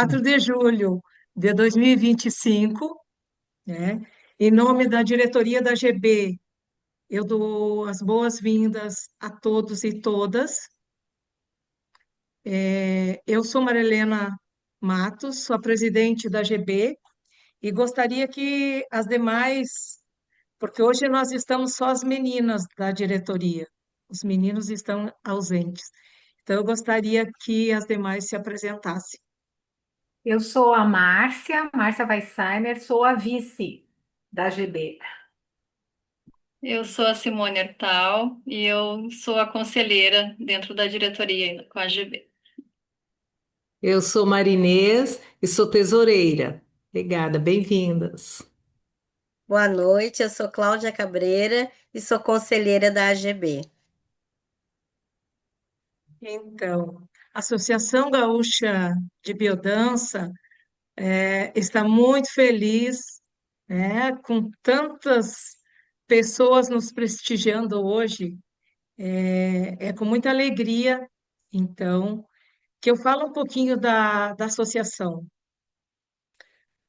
4 de julho de 2025, né? Em nome da diretoria da GB, eu dou as boas-vindas a todos e todas. Eu sou Marilena Matos, sou a presidente da GB e gostaria que as demais, porque hoje nós estamos só as meninas da diretoria, os meninos estão ausentes. Então, eu gostaria que as demais se apresentassem. Eu sou a Márcia Weissheimer, sou a vice da GB. Eu sou a Simone Hertal e eu sou a conselheira dentro da diretoria com a GB. Eu sou Marinês e sou tesoureira. Obrigada, bem-vindas. Boa noite, eu sou Cláudia Cabreira e sou conselheira da AGB. Então, a Associação Gaúcha de Biodança está muito feliz, né, com tantas pessoas nos prestigiando hoje. É com muita alegria, então, que eu falo um pouquinho da associação.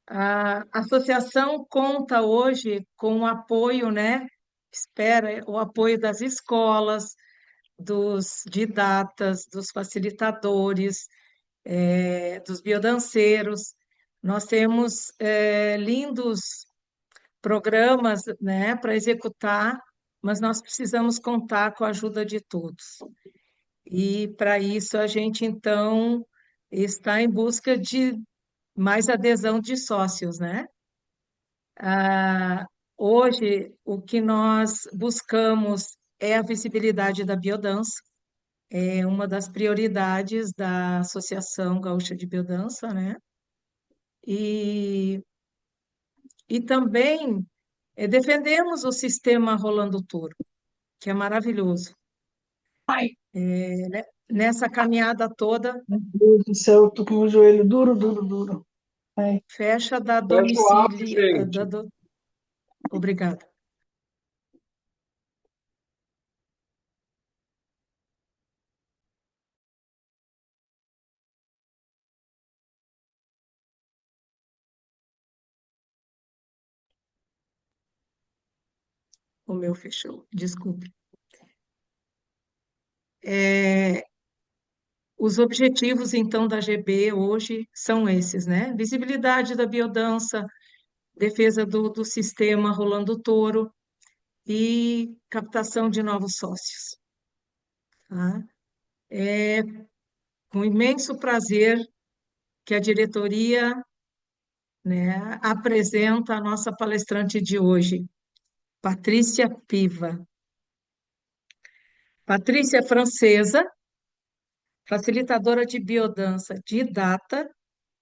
A associação conta hoje com o apoio, né? Espera o apoio das escolas, dos didatas, dos facilitadores, dos biodanceiros. Nós temos lindos programas, né, para executar, mas nós precisamos contar com a ajuda de todos. E para isso a gente então está em busca de mais adesão de sócios, né? Ah, hoje o que nós buscamos é a visibilidade da biodança, é uma das prioridades da Associação Gaúcha de Biodança, né? E, e também defendemos o sistema Rolando Touro, que é maravilhoso. Ai, Nessa caminhada toda, meu Deus do céu, eu tô com o joelho duro, duro, duro. Ai, fecha da Fecha o áudio, domicílio. gente. Obrigada. O meu fechou, desculpe. É, os objetivos, então, da GB hoje são esses, né? Visibilidade da biodança, defesa do sistema Rolando Touro e captação de novos sócios, tá? É com imenso prazer que a diretoria, né, apresenta a nossa palestrante de hoje, Patrícia Piva. Patrícia é francesa, facilitadora de biodança didata,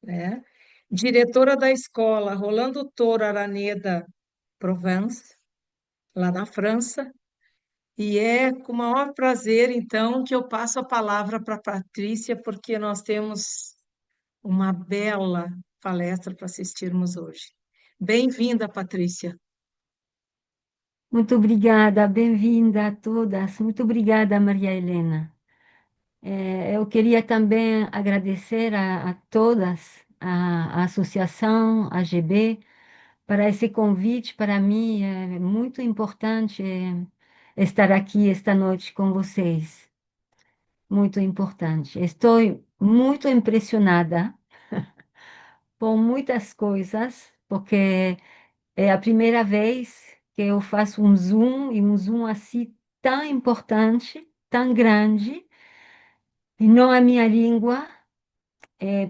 né? Diretora da escola Rolando Toro Araneda Provence, lá na França, e é com o maior prazer, então, que eu passo a palavra para a Patrícia, porque nós temos uma bela palestra para assistirmos hoje. Bem-vinda, Patrícia. Muito obrigada, bem-vinda a todas. Muito obrigada, Maria Helena. Eu queria também agradecer a todas, a Associação AGB, para esse convite. Para mim é muito importante estar aqui esta noite com vocês. Muito importante. Estou muito impressionada por muitas coisas, porque é a primeira vez que eu faço um Zoom, e um Zoom assim tão importante, tão grande, e não a minha língua.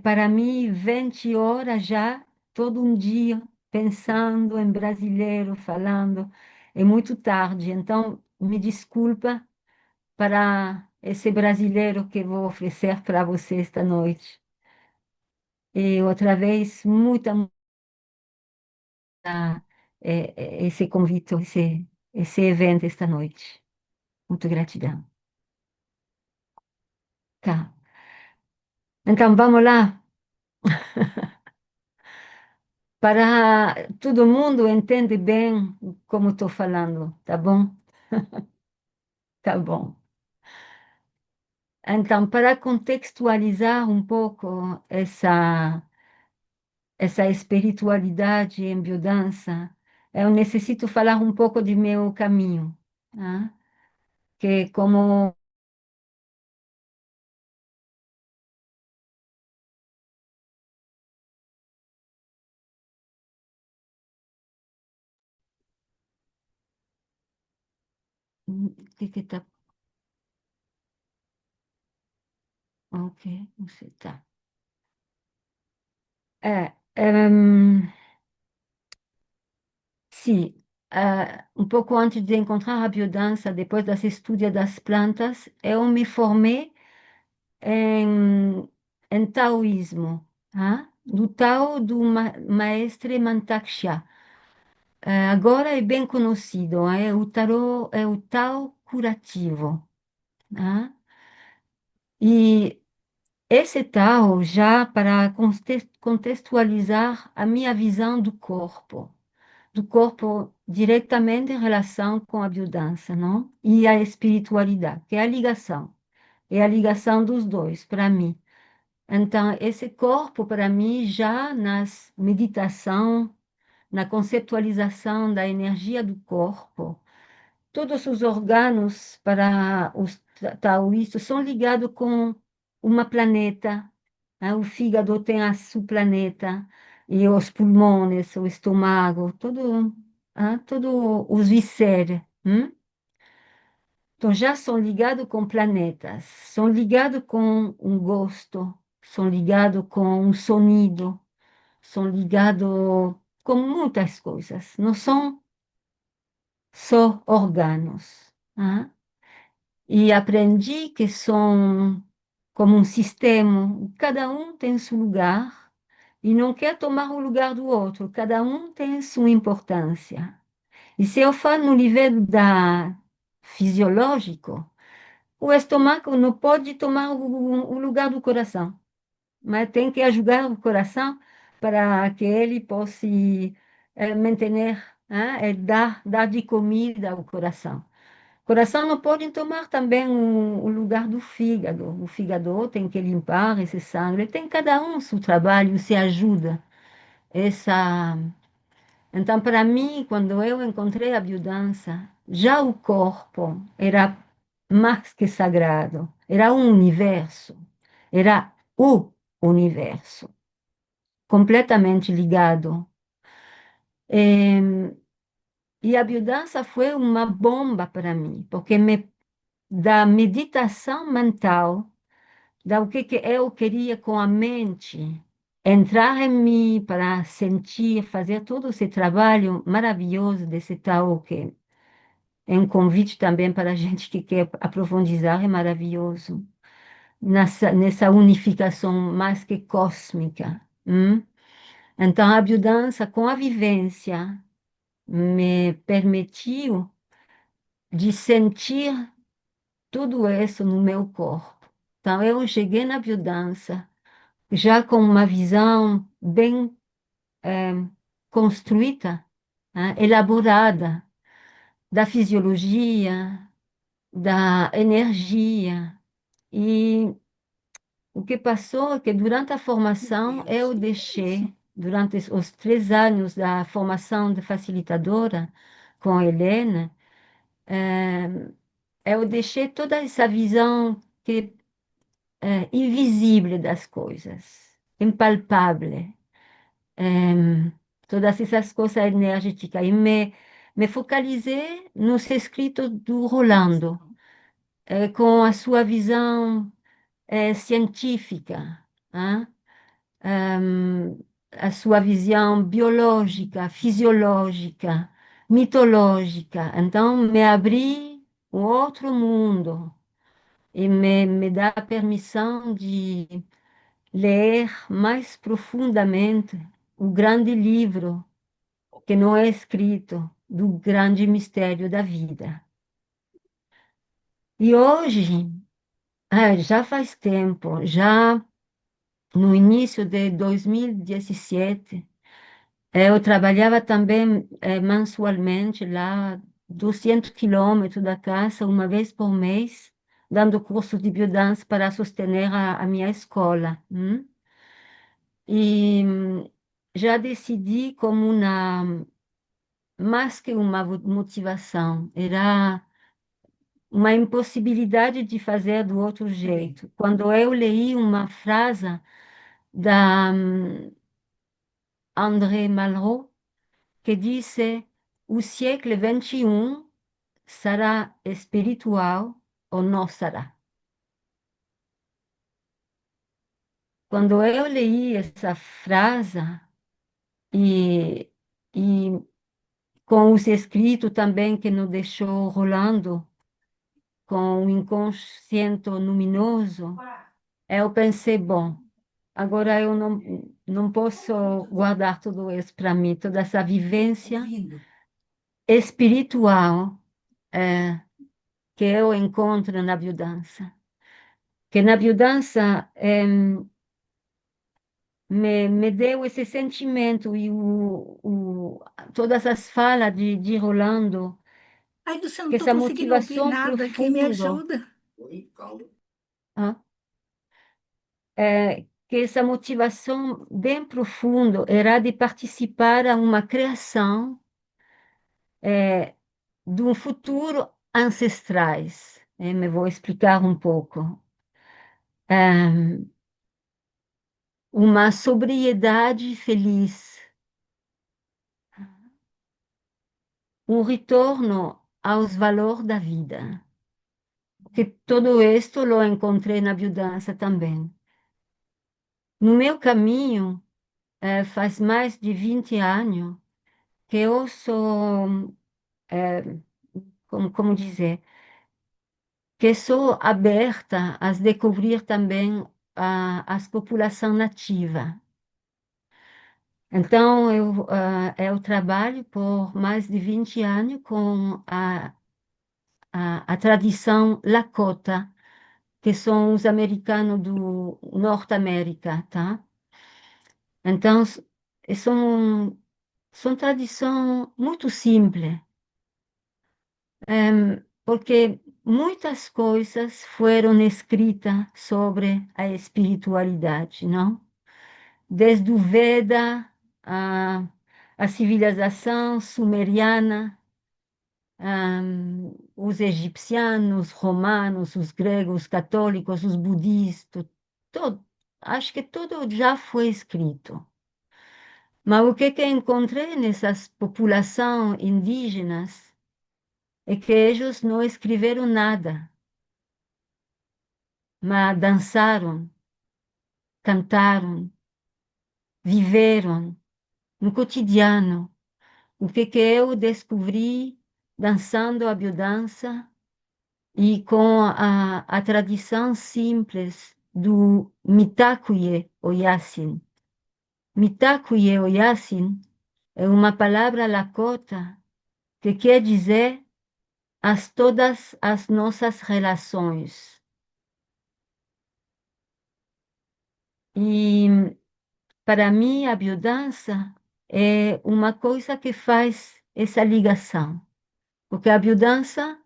Para mim, 20 horas já, todo um dia, pensando em brasileiro, falando, é muito tarde. Então, me desculpa para esse brasileiro que vou oferecer para você esta noite. E outra vez, esse convite, esse evento esta noite. Muito gratidão. Tá. Então, vamos lá. Para todo mundo entende bem como estou falando, tá bom? Tá bom. Então, para contextualizar um pouco essa essa espiritualidade em biodança, eu necessito falar um pouco de meu caminho, né? Que como que tá, ok, você tá. É, sim, um pouco antes de encontrar a biodança, depois das estudos das plantas, eu me formei em taoísmo, do Tao do maestre Mantak Chia. Agora é bem conhecido, é o Tao curativo. Ah. E esse Tao, já para contextualizar a minha visão do corpo diretamente em relação com a biodança, não? E a espiritualidade, que é a ligação dos dois, para mim. Então, esse corpo, para mim, já nas meditação, na conceptualização da energia do corpo, todos os órgãos para os taoístas são ligados com uma planeta, né? O fígado tem a seu planeta, e os pulmões, o estômago, todo os visceres. Então, já são ligados com planetas, são ligados com um gosto, são ligados com um sonido, são ligados com muitas coisas, não são só órgãos. E aprendi que são como um sistema, cada um tem seu lugar e não quer tomar o lugar do outro, cada um tem sua importância. E se eu falo no nível fisiológico, o estômago não pode tomar o lugar do coração, mas tem que ajudar o coração para que ele possa manter, dar de comida ao coração. O coração não pode tomar também o lugar do fígado. O fígado tem que limpar esse sangue. Tem cada um seu trabalho, se ajuda. Essa... Então, para mim, quando eu encontrei a biodança, já o corpo era mais que sagrado. Era um universo. Era o universo. Completamente ligado. E a biodança foi uma bomba para mim, porque da meditação mental, da o que eu queria com a mente, entrar em mim para sentir, fazer todo esse trabalho maravilhoso desse tal que é um convite também para a gente que quer aprofundizar, é maravilhoso, nessa unificação mais que cósmica. Então, a biodança com a vivência me permitiu de sentir tudo isso no meu corpo. Então, eu cheguei na biodança já com uma visão bem construída, elaborada, da fisiologia, da energia. E o que passou é que durante a formação eu deixei, durante os 3 anos da formação de facilitadora com a Helena, eu deixei toda essa visão que invisível das coisas, impalpável, todas essas coisas energéticas. E me focalizei nos escritos do Rolando, com a sua visão científica, hein? A sua visão biológica, fisiológica, mitológica. Então, me abri um outro mundo e me dá a permissão de ler mais profundamente o grande livro que não é escrito do grande mistério da vida. E hoje, já faz tempo, já no início de 2017, eu trabalhava também mensualmente lá, 200 quilômetros da casa, uma vez por mês, dando cursos de biodança para sostener a minha escola. E já decidi como mais que uma motivação, era uma impossibilidade de fazer do outro jeito. Quando eu li uma frase da André Malraux, que disse: o século XXI será espiritual ou não será? Quando eu li essa frase e, e com os escritos também que nos deixou rolando, com o inconsciente luminoso, eu pensei, bom, agora eu não posso guardar tudo isso para mim, toda essa vivência espiritual que eu encontro na biodança. Que na biodança me deu esse sentimento e todas as falas de Rolando, Ai, Lúcia, eu não que estou essa conseguindo ouvir motivação nada. Quem me profunda, ajuda? ah, que essa motivação bem profunda era de participar a uma criação de um futuro ancestrais. Me vou explicar um pouco. Uma sobriedade feliz, um retorno aos valores da vida. Que todo isto lo encontrei na biodança também. No meu caminho, faz mais de 20 anos que eu sou, como dizer, que sou aberta a descobrir também as populações nativas. Então, eu trabalho por mais de 20 anos com a tradição Lakota, que são os americanos do Norte América, tá? Então, são tradição muito simples, porque muitas coisas foram escritas sobre a espiritualidade, não? Desde o Veda, a, a civilização sumeriana, os egipcianos, romanos, os gregos, os católicos, os budistas, todo, acho que tudo já foi escrito. Mas o que encontrei nessas populações indígenas é que eles não escreveram nada, mas dançaram, cantaram, viveram no cotidiano. O que eu descobri dançando a biodança e com a tradição simples do Mitakuye Oyasin. Mitakuye Oyasin é uma palavra lakota que quer dizer todas as nossas relações. E para mim a biodança é uma coisa que faz essa ligação, porque a biodança,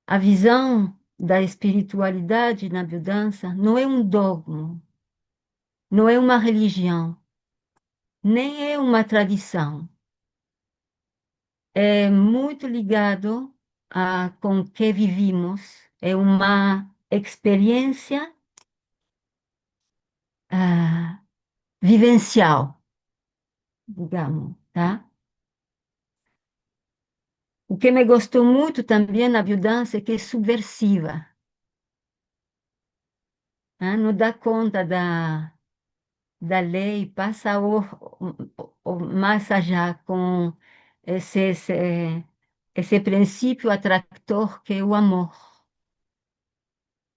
a visão da espiritualidade na biodança não é um dogma, não é uma religião, nem é uma tradição. É muito ligado com o que vivimos, é uma experiência vivencial, digamos, tá? O que me gostou muito também na biodança é que é subversiva, né? Não dá conta da lei, passa o mais já com esse princípio atrator que é o amor.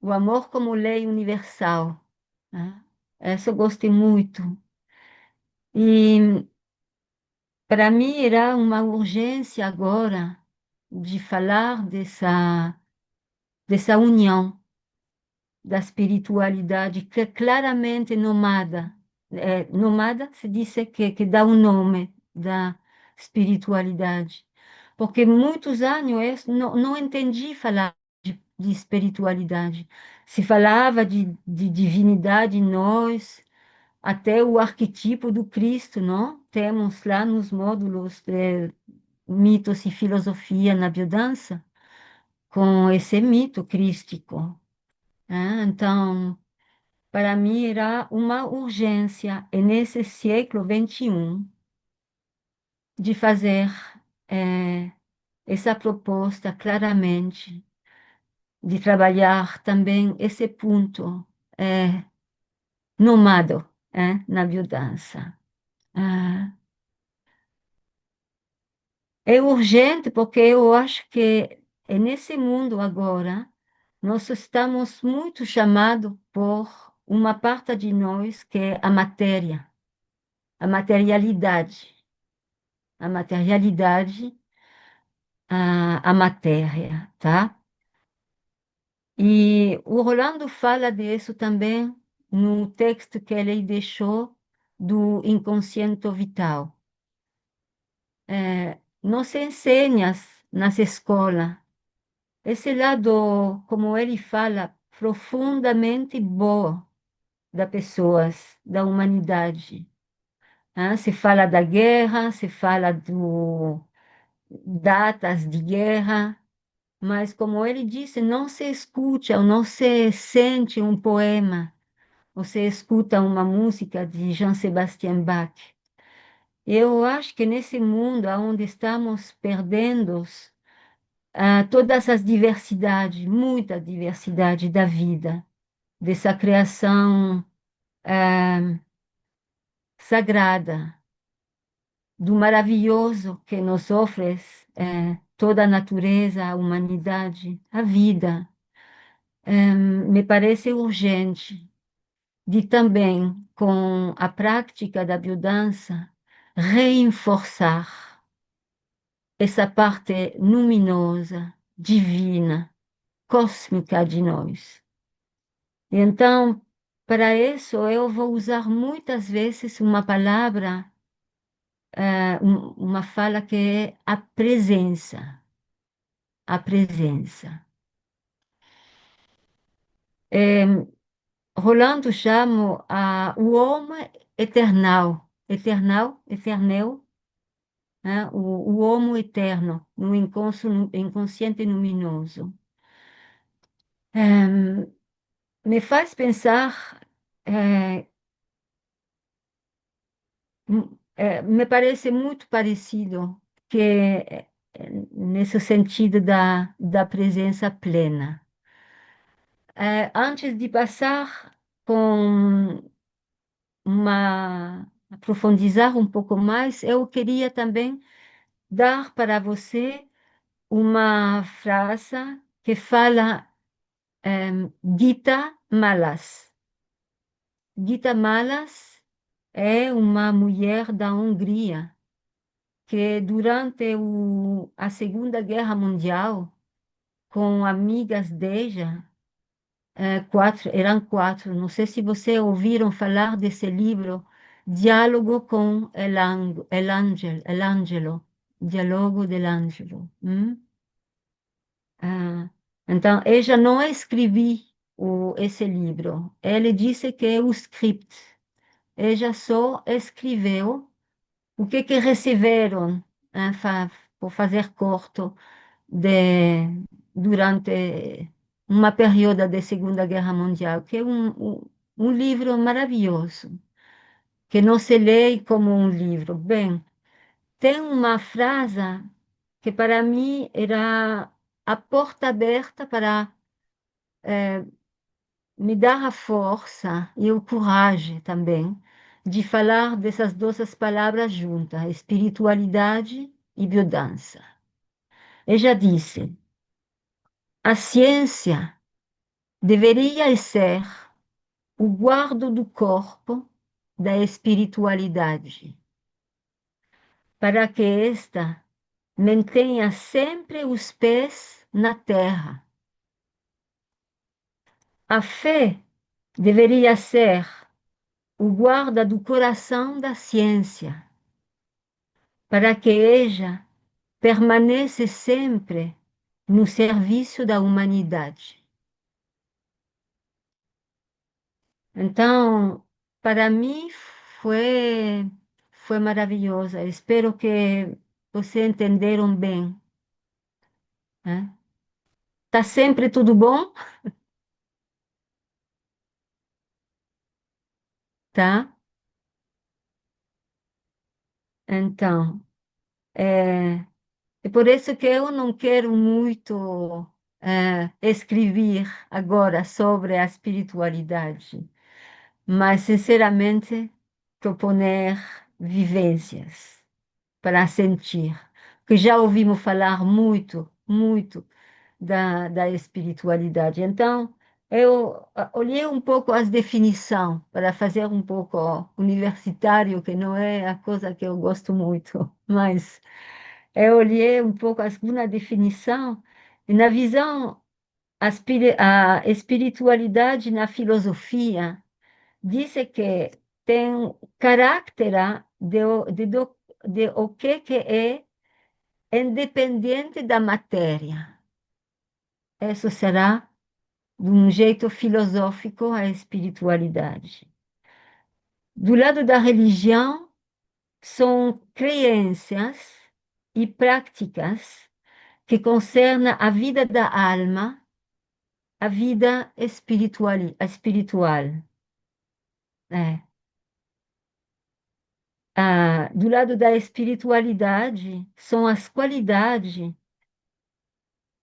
O amor como lei universal, né? Essa eu gostei muito. E para mim era uma urgência agora de falar dessa união da espiritualidade que é claramente nomada. Nomada se diz que dá o nome da espiritualidade. Porque muitos anos eu não entendi falar de espiritualidade. Se falava de divindade em nós, até o arquetipo do Cristo, não? temos lá nos módulos de mitos e filosofia na biodança, com esse mito crístico, né? Então, para mim era uma urgência, e nesse século XXI, de fazer essa proposta claramente, de trabalhar também esse ponto nomado, na biodança. Ah, é urgente porque eu acho que nesse mundo agora nós estamos muito chamados por uma parte de nós que é a matéria, a materialidade, a materialidade, a matéria, tá? E o Rolando fala disso também no texto que ele deixou do inconsciente vital. Não se ensina nas escolas esse lado, como ele fala, profundamente bom das pessoas, da humanidade. Se fala da guerra, se fala do datas de guerra, mas como ele disse, não se escuta, ou não se sente um poema, ou se escuta uma música de Jean Sebastian Bach. Eu acho que nesse mundo onde estamos perdendo todas as diversidades, muita diversidade da vida, dessa criação sagrada, do maravilhoso que nos oferece toda a natureza, a humanidade, a vida. Me parece urgente de também, com a prática da biodança, reforçar essa parte luminosa, divina, cósmica de nós. Então, para isso, eu vou usar muitas vezes uma palavra, uma fala que é a presença. A presença. Rolando chama o homem eternal, eternel, né? O homo eterno, no inconsciente luminoso. Me faz pensar, me parece muito parecido que nesse sentido da presença plena. Antes de passar com aprofundizar um pouco mais, eu queria também dar para você uma frase que fala Gita Malas. Gita Malas é uma mulher da Hungria que durante a Segunda Guerra Mundial, com amigas dela, eram quatro, não sei se vocês ouviram falar desse livro, Diálogo com el Angelo, Diálogo del Angelo. Então, ela não escreveu esse livro, ele disse que é o script, ela só escreveu o que receberam, por fazer curto, durante uma período da Segunda Guerra Mundial, que é um livro maravilhoso, que não se lê como um livro. Bem, tem uma frase que para mim era a porta aberta para me dar a força e o coragem também de falar dessas duas palavras juntas, espiritualidade e biodança. Eu já disse, a ciência deveria ser o guardo do corpo da espiritualidade, para que esta mantenha sempre os pés na terra. A fé deveria ser o guarda do coração da ciência, para que ella permaneça sempre no serviço da humanidade. Então, para mim foi maravilhosa. Espero que vocês entenderam bem, né? Tá sempre tudo bom? Tá? Então, é, é por isso que eu não quero muito escrever agora sobre a espiritualidade, mas, sinceramente, proponer vivências para sentir, que já ouvimos falar muito, muito da espiritualidade. Então, eu olhei um pouco as definições para fazer um pouco universitário, que não é a coisa que eu gosto muito, mas eu olhei um pouco alguma definição e na visão a espiritualidade na filosofia diz que tem caráter de o que é independente da matéria. Isso será, de um jeito filosófico, a espiritualidade. Do lado da religião, são crenças e práticas que concernem a vida da alma, a vida espiritual. É. Do lado da espiritualidade, são as qualidades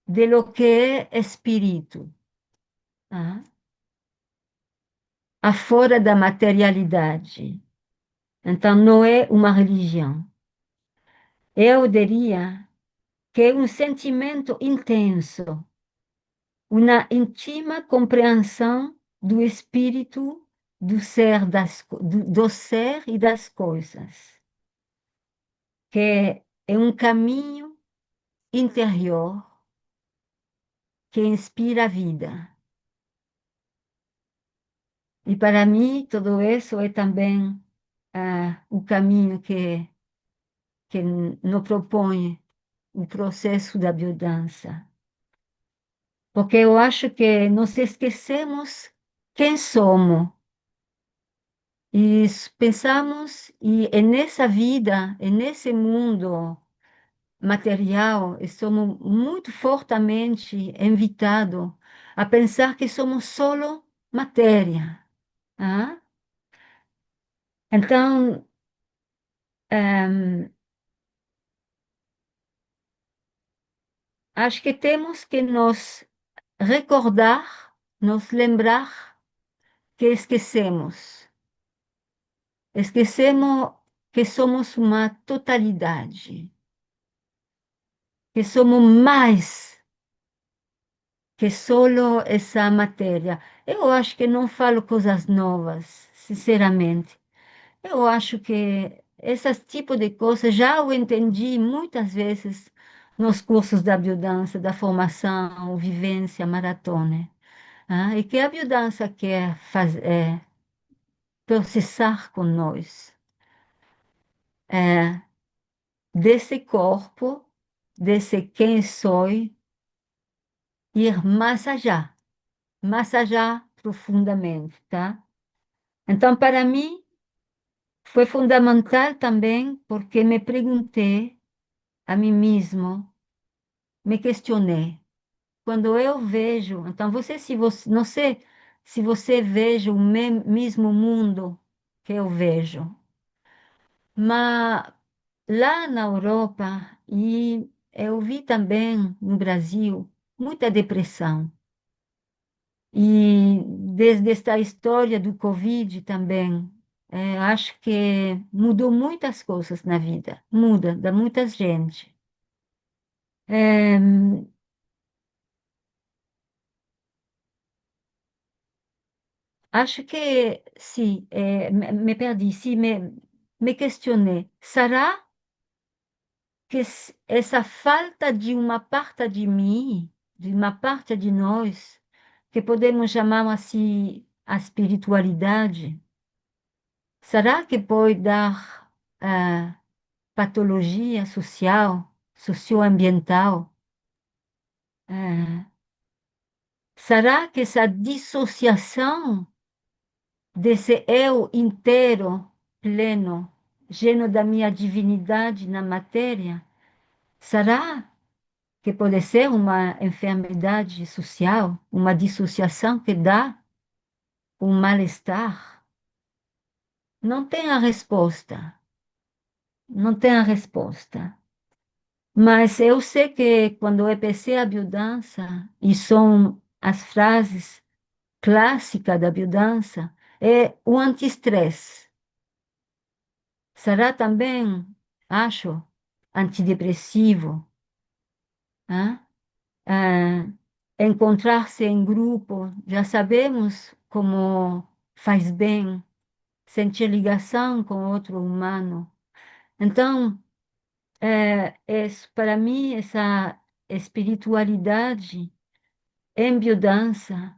de lo que é espírito. Tá? Afora da materialidade. Então, não é uma religião. Eu diria que é um sentimento intenso, uma íntima compreensão do espírito, do ser e das coisas, que é um caminho interior que inspira a vida. E para mim, tudo isso é também o caminho que nos propõe o processo da biodança. Porque eu acho que nós esquecemos quem somos e pensamos, e é nessa vida, é nesse mundo material, somos muito fortemente invitados a pensar que somos solo matéria. Ah? Então, acho que temos que nos recordar, nos lembrar que esquecemos. Esquecemos que somos uma totalidade, que somos mais que solo essa matéria. Eu acho que não falo coisas novas, sinceramente. Eu acho que esse tipo de coisas já eu entendi muitas vezes nos cursos da biodança, da formação, vivência, maratona. E que a biodança quer fazer, processar com nós. Desse corpo, desse quem sou, ir mais allá profundamente, tá? Então, para mim, foi fundamental também porque me perguntei a mim mesmo, me questionei. Quando eu vejo, então não sei se você veja o mesmo mundo que eu vejo, mas lá na Europa e eu vi também no Brasil muita depressão. E desde esta história do Covid também, acho que mudou muitas coisas na vida, muda, da muita gente. É, acho que, sim, me perdi, sim, me questionei, será que essa falta de uma parte de mim, de uma parte de nós, que podemos chamar assim a espiritualidade, será que pode dar patologia social, socioambiental? Será que essa dissociação desse eu inteiro, pleno, lleno da minha divinidade na matéria, será que pode ser uma enfermidade social, uma dissociação que dá um mal-estar? Não tem a resposta, não tem a resposta. Mas eu sei que quando eu pensei a biodança, e são as frases clássicas da biodança, é o anti-estresse. Será também, acho, antidepressivo, né? Ah, encontrar-se em grupo, já sabemos como faz bem sentir ligação com outro humano. Então, para mim, essa espiritualidade em biodança,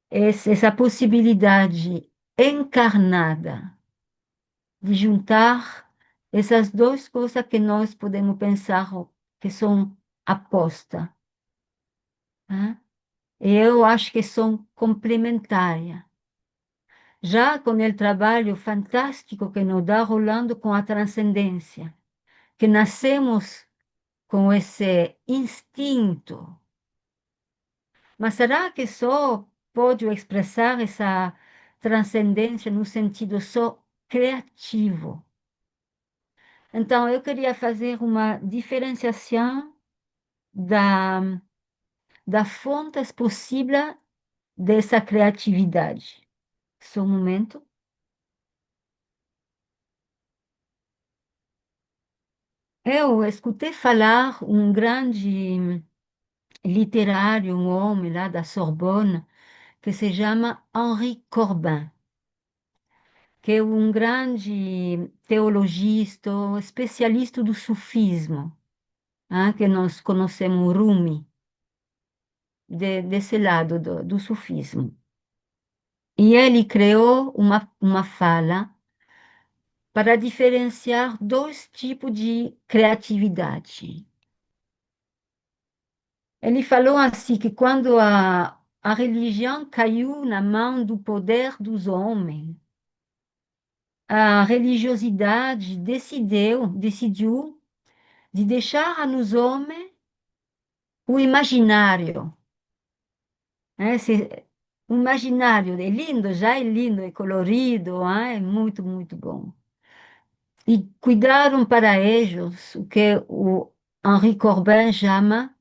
essa possibilidade encarnada de juntar essas duas coisas que nós podemos pensar que são aposta, né? Eu acho que são complementares. Já com o trabalho fantástico que nos dá rolando com a transcendência, que nascemos com esse instinto, mas será que só pode expressar essa transcendência no sentido só criativo? Então, eu queria fazer uma diferenciação da, da fontes possíveis dessa criatividade. Só um momento. Eu escutei falar um grande literário, um homem lá da Sorbonne, que se chama Henri Corbin, que é um grande teologista, especialista do sufismo, que nós conhecemos Rumi, desse lado do sufismo. E ele criou uma fala para diferenciar dois tipos de criatividade. Ele falou assim que quando a religião caiu na mão do poder dos homens, a religiosidade decidiu de deixar nos homens o imaginário. O imaginário é lindo, já é lindo, é colorido, é muito, muito bom. E cuidaram para eles o que o Henri Corbin chama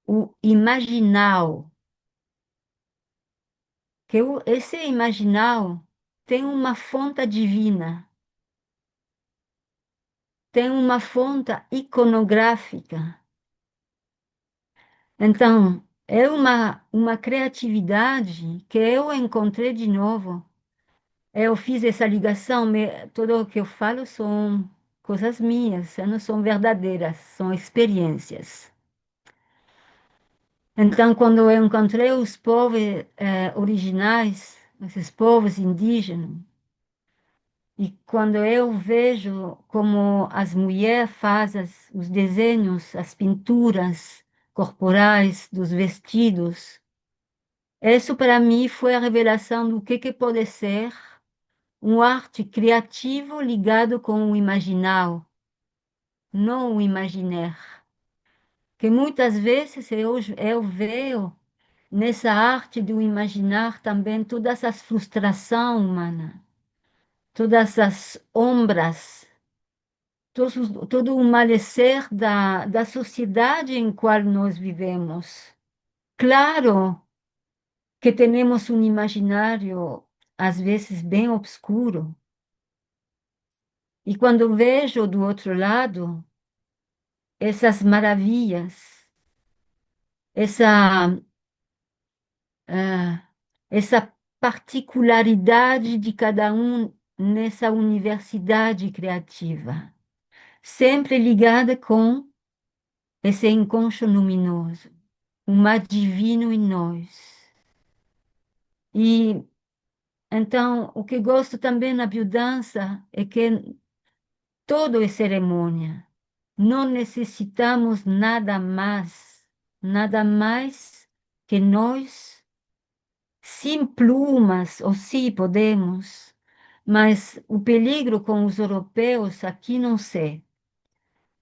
o imaginal, que esse imaginal tem uma fonte divina, tem uma fonte iconográfica. Então, é uma criatividade que eu encontrei de novo. Eu fiz essa ligação, tudo o que eu falo são coisas minhas, não são verdadeiras, são experiências. Então, quando eu encontrei os povos originais, esses povos indígenas, e quando eu vejo como as mulheres fazem os desenhos, as pinturas corporais dos vestidos, isso para mim foi a revelação do que pode ser um arte criativo ligado com o imaginal, não o imaginar. Que muitas vezes eu vejo nessa arte do imaginar também todas as frustrações humanas, todas as ombras, todo o malecer da sociedade em qual nós vivemos. Claro que temos um imaginário, às vezes, bem obscuro. E quando vejo do outro lado essas maravilhas, essa, essa particularidade de cada um nessa universidade criativa, sempre ligada com esse inconscio luminoso, o mais divino em nós. E então, o que gosto também na biodança é que todo é cerimônia. Não necessitamos nada mais que nós, sem plumas, ou se podemos, Mas o peligro com os europeus aqui não sei.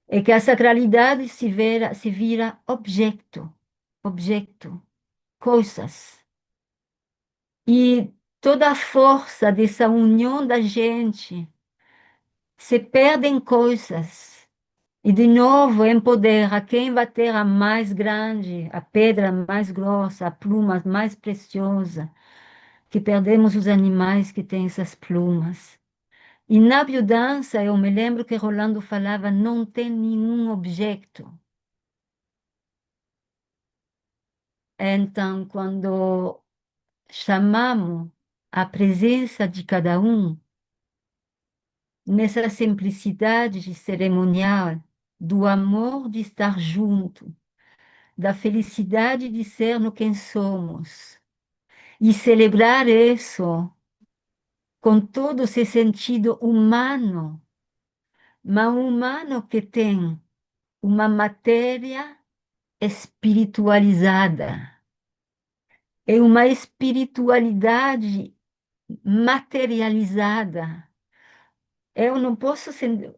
É que a sacralidade se vira objeto, coisas. E toda a força dessa união da gente se perde em coisas. E de novo empodera quem vai ter a mais grande, a pedra mais grossa, a pluma mais preciosa, que perdemos os animais que têm essas plumas. E na biodança, eu me lembro que Rolando falava, não tem nenhum objeto. Então, quando chamamos a presença de cada um, nessa simplicidade de cerimonial, do amor de estar junto, da felicidade de ser no quem somos, e celebrar isso com todo esse sentido humano, mas humano que tem uma matéria espiritualizada. É uma espiritualidade materializada. Eu não posso,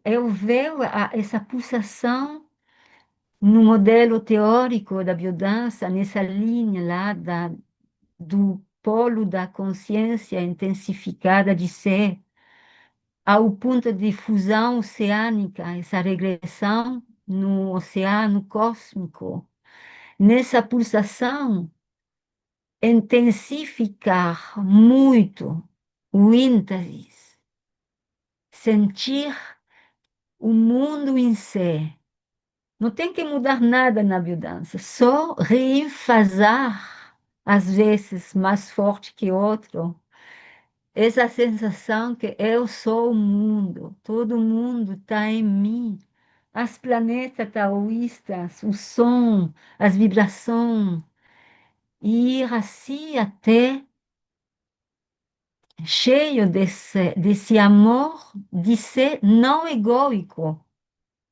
eu vejo essa pulsação no modelo teórico da biodança, nessa linha lá do polo da consciência intensificada de ser, ao ponto de fusão oceânica, essa regressão no oceano cósmico. Nessa pulsação, intensificar muito o ênfasis, sentir o mundo em si. Não tem que mudar nada na biodança, só reenfasar, às vezes mais forte que outro, essa sensação que eu sou o mundo, todo mundo está em mim. As planetas taoístas, o som, as vibrações, e ir assim até cheio desse amor de ser não egoico,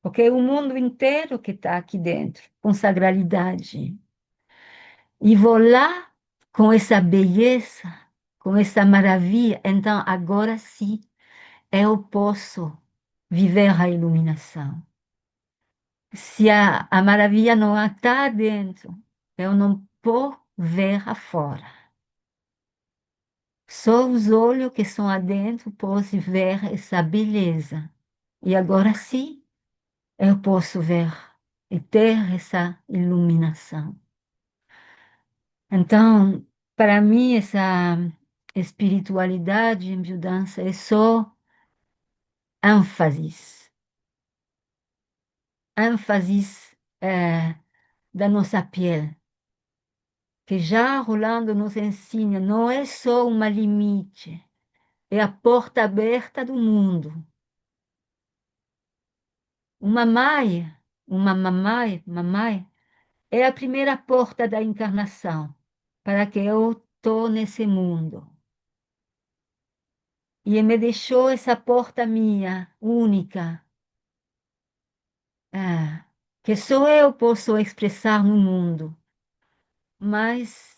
porque é o mundo inteiro que está aqui dentro, com sagralidade. E vou lá com essa beleza, com essa maravilha, então agora sim eu posso viver a iluminação. Se a maravilha não está dentro, eu não posso ver afora. Só os olhos que são adentro podem ver essa beleza. E agora sim, eu posso ver e ter essa iluminação. Então, para mim, essa espiritualidade em biodança é só ênfases. ênfases da nossa pele. Que já Rolando nos ensina, não é só uma limite, é a porta aberta do mundo. Mamãe, é a primeira porta da encarnação, para que eu estou nesse mundo. E me deixou essa porta minha, única, que só eu posso expressar no mundo. Mas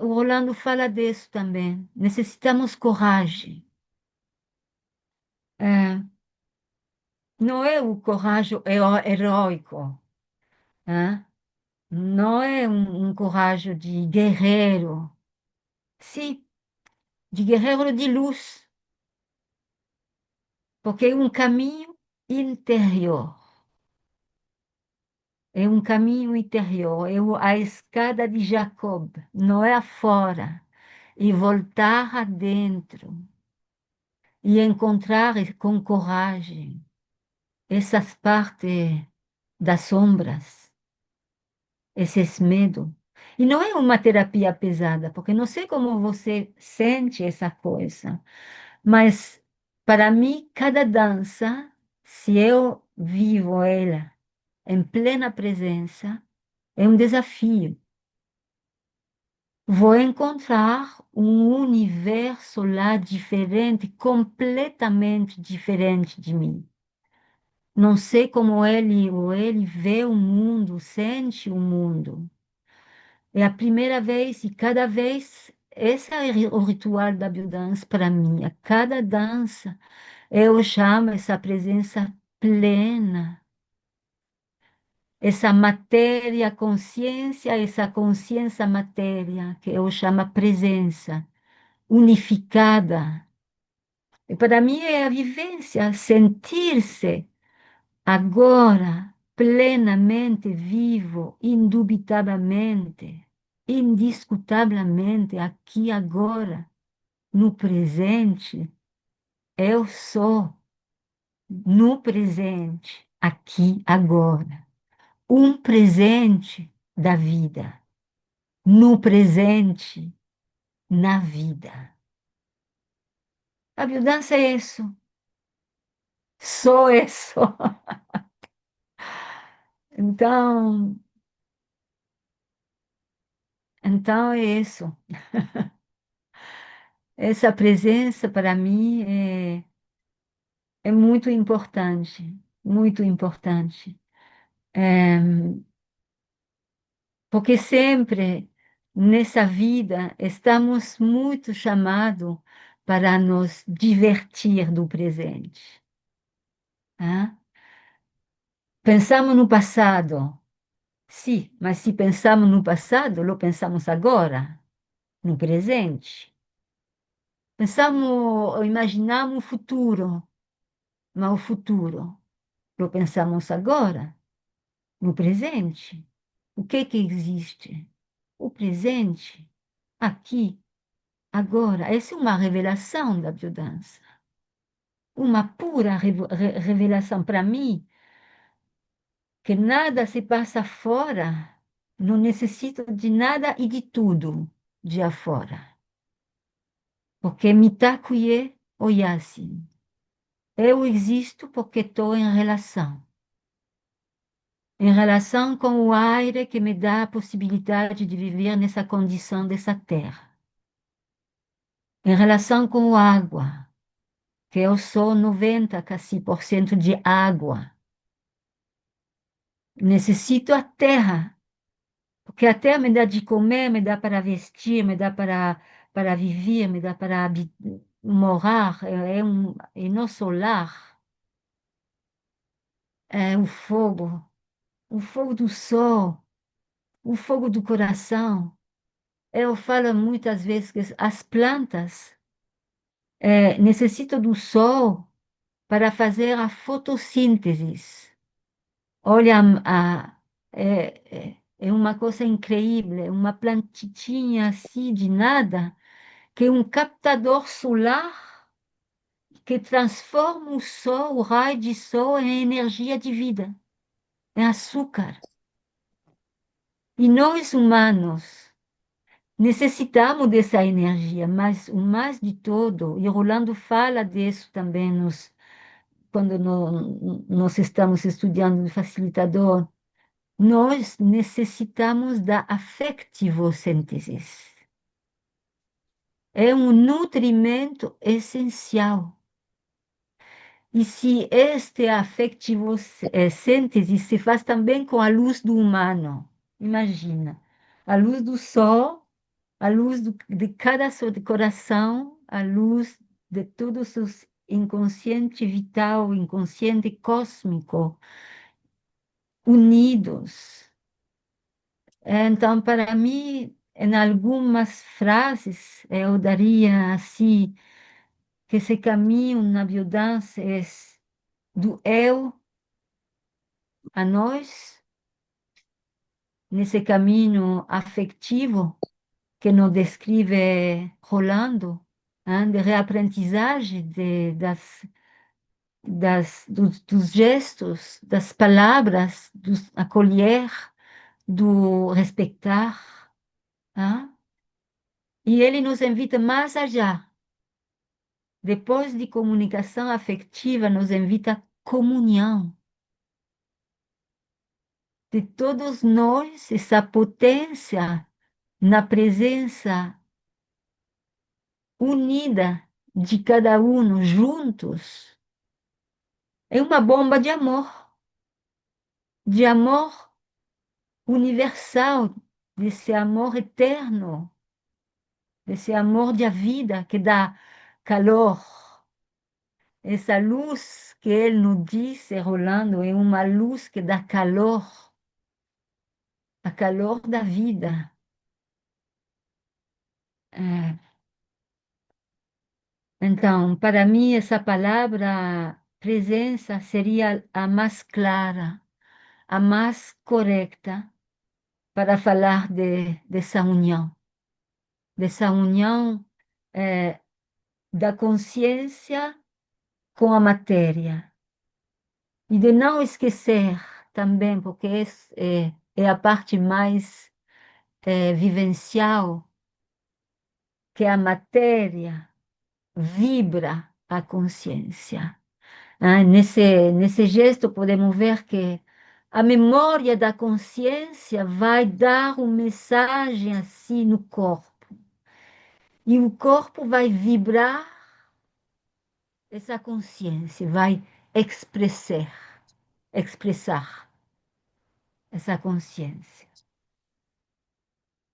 o Rolando fala disso também. Necessitamos coragem. Não é o coragem heróico, né? Não é um coragem de guerreiro, sim, de guerreiro de luz, porque é um caminho interior. É um caminho interior, a escada de Jacob, não é afora, e voltar adentro, e encontrar com coragem essas partes das sombras, esses medos. E não é uma terapia pesada, porque não sei como você sente essa coisa, mas para mim, cada dança, se eu vivo ela em plena presença, é um desafio. Vou encontrar um universo lá diferente, completamente diferente de mim. Não sei como ele ou ele vê o mundo, sente o mundo. É a primeira vez e cada vez esse é o ritual da biodança para mim. A cada dança, eu chamo essa presença plena, essa matéria consciência, essa consciência matéria, que eu chamo presença, unificada. E para mim é a vivência, sentir-se agora plenamente vivo, indubitavelmente, indiscutavelmente, aqui agora, no presente. Eu sou no presente, aqui agora, um presente da vida, no presente, na vida. A biodança é isso, só isso. Então, então é isso. Essa presença para mim é muito importante, muito importante. É, porque sempre nessa vida estamos muito chamados para nos divertir do presente. Né? Pensamos no passado, sim, mas se pensamos no passado, lo pensamos agora, no presente. Pensamos, imaginamos o futuro, mas o futuro lo pensamos agora, no presente. O que existe? O presente, aqui, agora. Essa é uma revelação da biodança. Uma pura revelação para mim, que nada se passa fora, não necessito de nada e de tudo de afora. Porque mitakuye oyasi. Eu existo porque estou em relação com o aire que me dá a possibilidade de viver nessa condição dessa terra, em relação com a água, que eu sou 90% de água. Necessito a terra, porque a terra me dá de comer, me dá para vestir, me dá para viver, me dá para morar, é nosso lar, é o fogo do sol, o fogo do coração. Eu falo muitas vezes que as plantas necessitam do sol para fazer a fotossíntese. Olha, é uma coisa incrível, uma plantinha assim de nada, que é um captador solar que transforma o sol, o raio de sol, em energia de vida, em açúcar. E nós humanos necessitamos dessa energia, mas o mais de todo, e Rolando fala disso também quando nós estamos estudando no facilitador, nós necessitamos da afectivossíntese. É um nutrimento essencial. E se este afectivossíntese se faz também com a luz do humano, imagina, a luz do sol, a luz de cada coração, a luz de todos os inconsciente vital, inconsciente cósmico, unidos. Então, para mim, em algumas frases, eu daria assim, que esse caminho na biodança é do eu a nós, nesse caminho afetivo que nos descreve Rolando, hein, de reaprendizagem dos gestos, das palavras, do acolher, do respeitar. Hein? E ele nos invita mais allá. Depois de comunicação afetiva, nos invita a comunhão de todos nós, essa potência na presença unida de cada um juntos. É uma bomba de amor universal, desse amor eterno, esse amor da vida que dá calor. Essa luz que ele nos disse, Rolando, é uma luz que dá calor, a calor da vida. É. Então, para mim, essa palavra presença seria a mais clara, a mais correta para falar dessa união da consciência com a matéria. E de não esquecer também, porque é a parte mais vivencial, que a matéria vibra a consciência. Nesse gesto, podemos ver que a memória da consciência vai dar uma mensagem assim no corpo. E o corpo vai vibrar essa consciência, vai expressar essa consciência.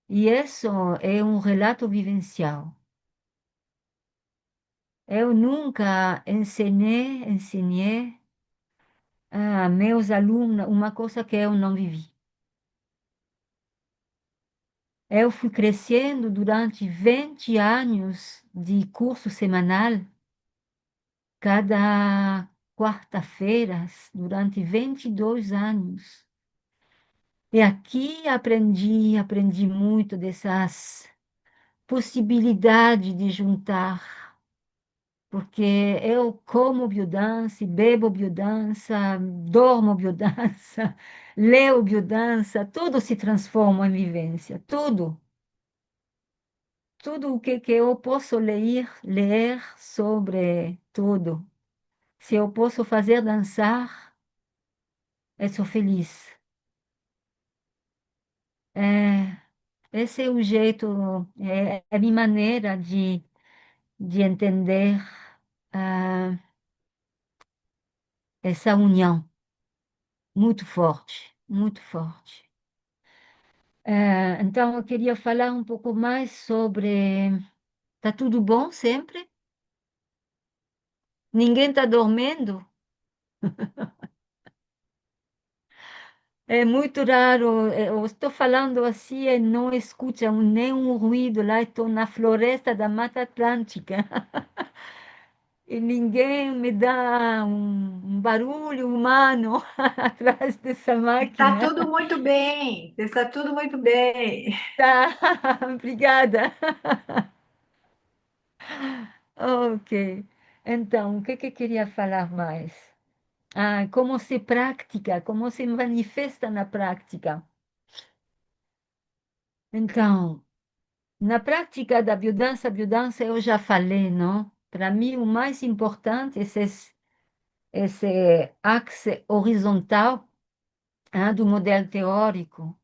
E isso é um relato vivencial. Eu nunca ensinei a meus alunos uma coisa que eu não vivi. Eu fui crescendo durante 20 anos de curso semanal, cada quarta-feira, durante 22 anos. E aqui aprendi muito dessas possibilidades de juntar, porque eu como biodança, bebo biodança, dormo biodança, leio biodança, tudo se transforma em vivência, tudo. Tudo o que eu posso ler sobre tudo. Se eu posso fazer dançar, eu sou feliz. É, esse é o jeito, é a minha maneira de entender ah, essa união muito forte, muito forte. Então, eu queria falar um pouco mais sobre. Tá tudo bom sempre? Ninguém está dormindo? É muito raro, eu estou falando assim e não escutam nenhum ruído lá, estou na floresta da Mata Atlântica. E ninguém me dá um barulho humano atrás dessa Está máquina. tudo muito bem, está tudo muito bem. Tá, obrigada. Ok. Então, o que eu queria falar mais? Como se pratica, como se manifesta na prática. Então, na prática da biodança eu já falei, não? Para mim, o mais importante é esse axe horizontal, do modelo teórico,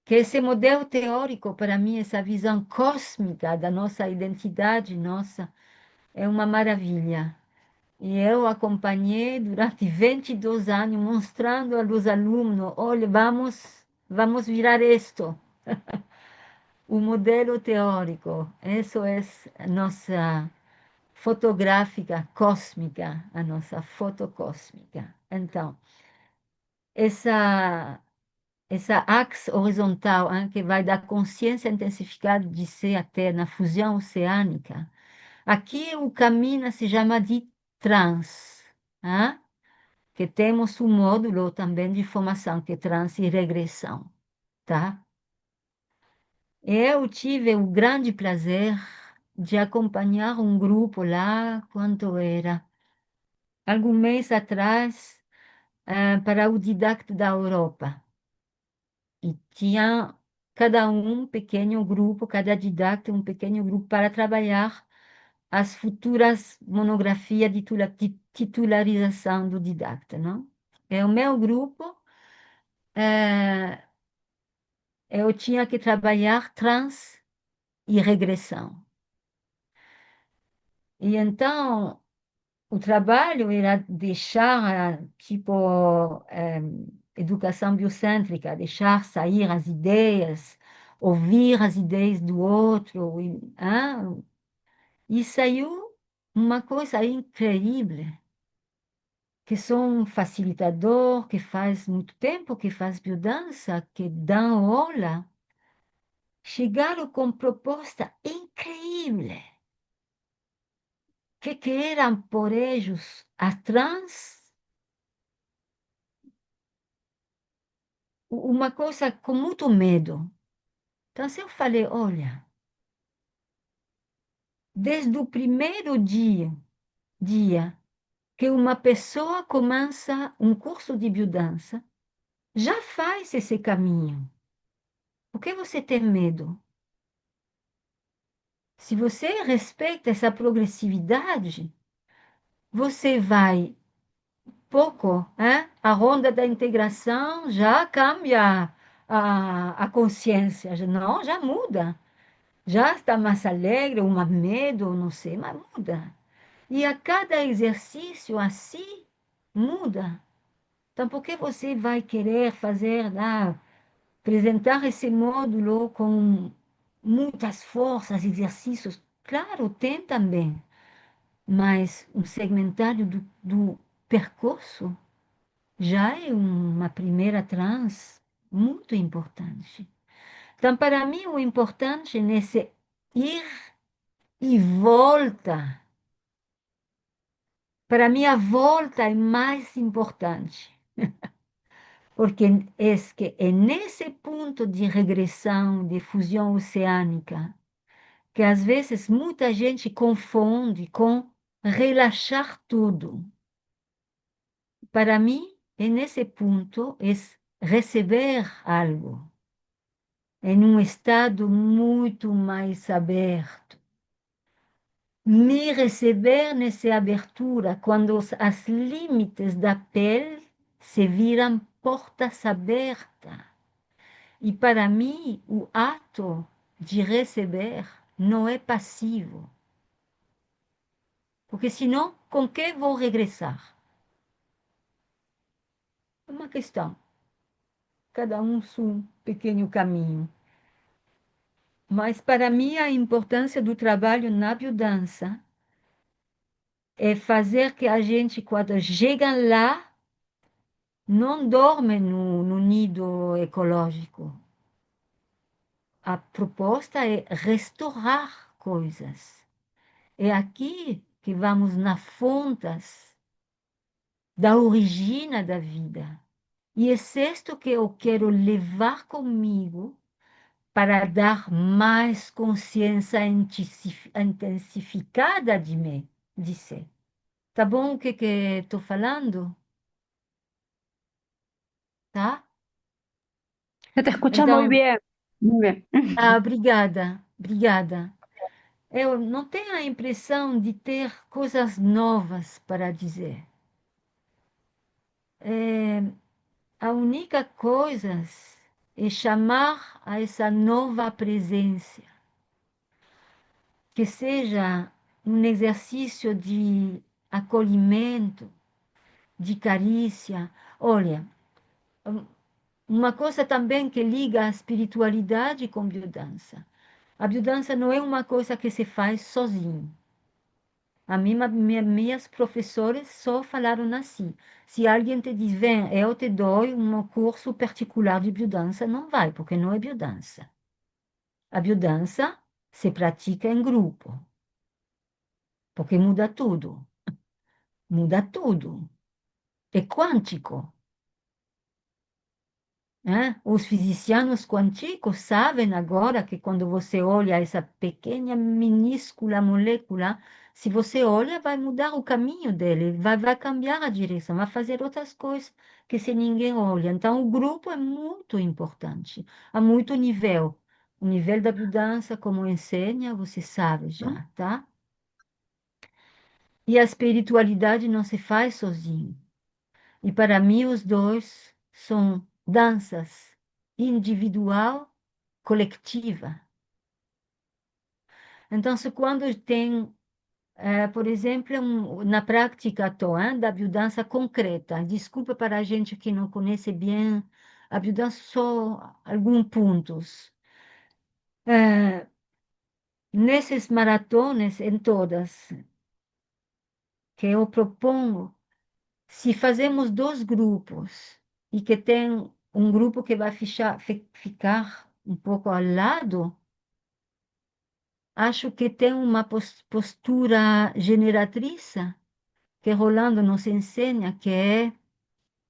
que esse modelo teórico, para mim, essa visão cósmica da nossa identidade, nossa, é uma maravilha. E eu acompanhei durante 22 anos, mostrando aos alunos, olha, vamos virar isto. O modelo teórico, isso é a nossa fotográfica cósmica, a nossa foto cósmica. Então, essa axe horizontal, que vai da consciência intensificada de ser até na fusão oceânica, aqui o caminho se chama de trans, hein? Que temos um módulo também de formação, que é trans e regressão, tá? Eu tive o grande prazer de acompanhar um grupo lá, quanto era? Algum mês atrás, para o Didacta da Europa. E tinha cada um pequeno grupo, cada didacta um pequeno grupo para trabalhar as futuras monografias de titularização do didacta, não? É o meu grupo, eh, eu tinha que trabalhar trans e regressão. E então, o trabalho era deixar, tipo, educação biocêntrica, deixar sair as ideias, ouvir as ideias do outro. E saiu uma coisa incrível, que sou um facilitador que faz muito tempo que faz biodança, que dá aula, chegaram com proposta incrível, que eram por eles atrás uma coisa com muito medo. Então, se eu falei, olha, desde o primeiro dia que uma pessoa começa um curso de biodança, já faz esse caminho. Por que você tem medo? Se você respeita essa progressividade, você vai pouco, a ronda da integração já cambia a consciência, não, já muda. Já está mais alegre, ou mais medo, não sei, mas muda. E a cada exercício assim, muda. Então, por que você vai querer fazer lá, apresentar esse módulo com muitas forças, exercícios? Claro, tem também, mas um segmentário do percurso já é uma primeira trans muito importante. Então, para mim, o importante nesse ir e volta, para mim, a volta é mais importante. Porque é nesse ponto de regressão, de fusão oceânica, que às vezes muita gente confunde com relaxar tudo. Para mim, é nesse ponto, é receber algo, em um estado muito mais aberto. Me receber nessa abertura, quando as limites da pele se viram portas abertas. E para mim, o ato de receber não é passivo. Porque senão, com que vou regressar? É uma questão. Cada um seu pequeno caminho. Mas para mim, a importância do trabalho na biodança é fazer que a gente, quando chega lá, não dorme no nido ecológico. A proposta é restaurar coisas. É aqui que vamos nas fontes da origem da vida. E é isto que eu quero levar comigo para dar mais consciência intensificada de mim, de ser. Tá bom o que estou falando? Tá? Se te escucha muy Então, bien, muy bien. obrigada, obrigada. Eu não tenho a impressão de ter coisas novas para dizer. A única coisa é chamar a essa nova presença, que seja um exercício de acolhimento, de carícia. Olha, uma coisa também que liga a espiritualidade com biodança. A biodança não é uma coisa que se faz sozinho. Minhas professoras só falaram assim. Se alguém te diz, vem, eu te dou um curso particular de biodança, não vai, porque não é biodança. A biodança se pratica em grupo, porque muda tudo. Muda tudo. É quântico. Os fisicianos quânticos sabem agora que quando você olha essa pequena, minúscula molécula, se você olha, vai mudar o caminho dele, vai cambiar a direção, vai fazer outras coisas que se ninguém olha. Então, o grupo é muito importante, a muito nível. O nível da mudança, como ensina, você sabe já, tá? E a espiritualidade não se faz sozinho. E para mim, os dois são danças individual, coletiva. Então, se quando tem, por exemplo, na prática atual, da biodança concreta, desculpa para a gente que não conhece bem a biodança, só alguns pontos. Eh, nesses maratones, em todas, que eu propongo, se fazemos dois grupos e que tem um grupo que vai ficar um pouco ao lado, acho que tem uma postura generatriz que Rolando nos ensina, que é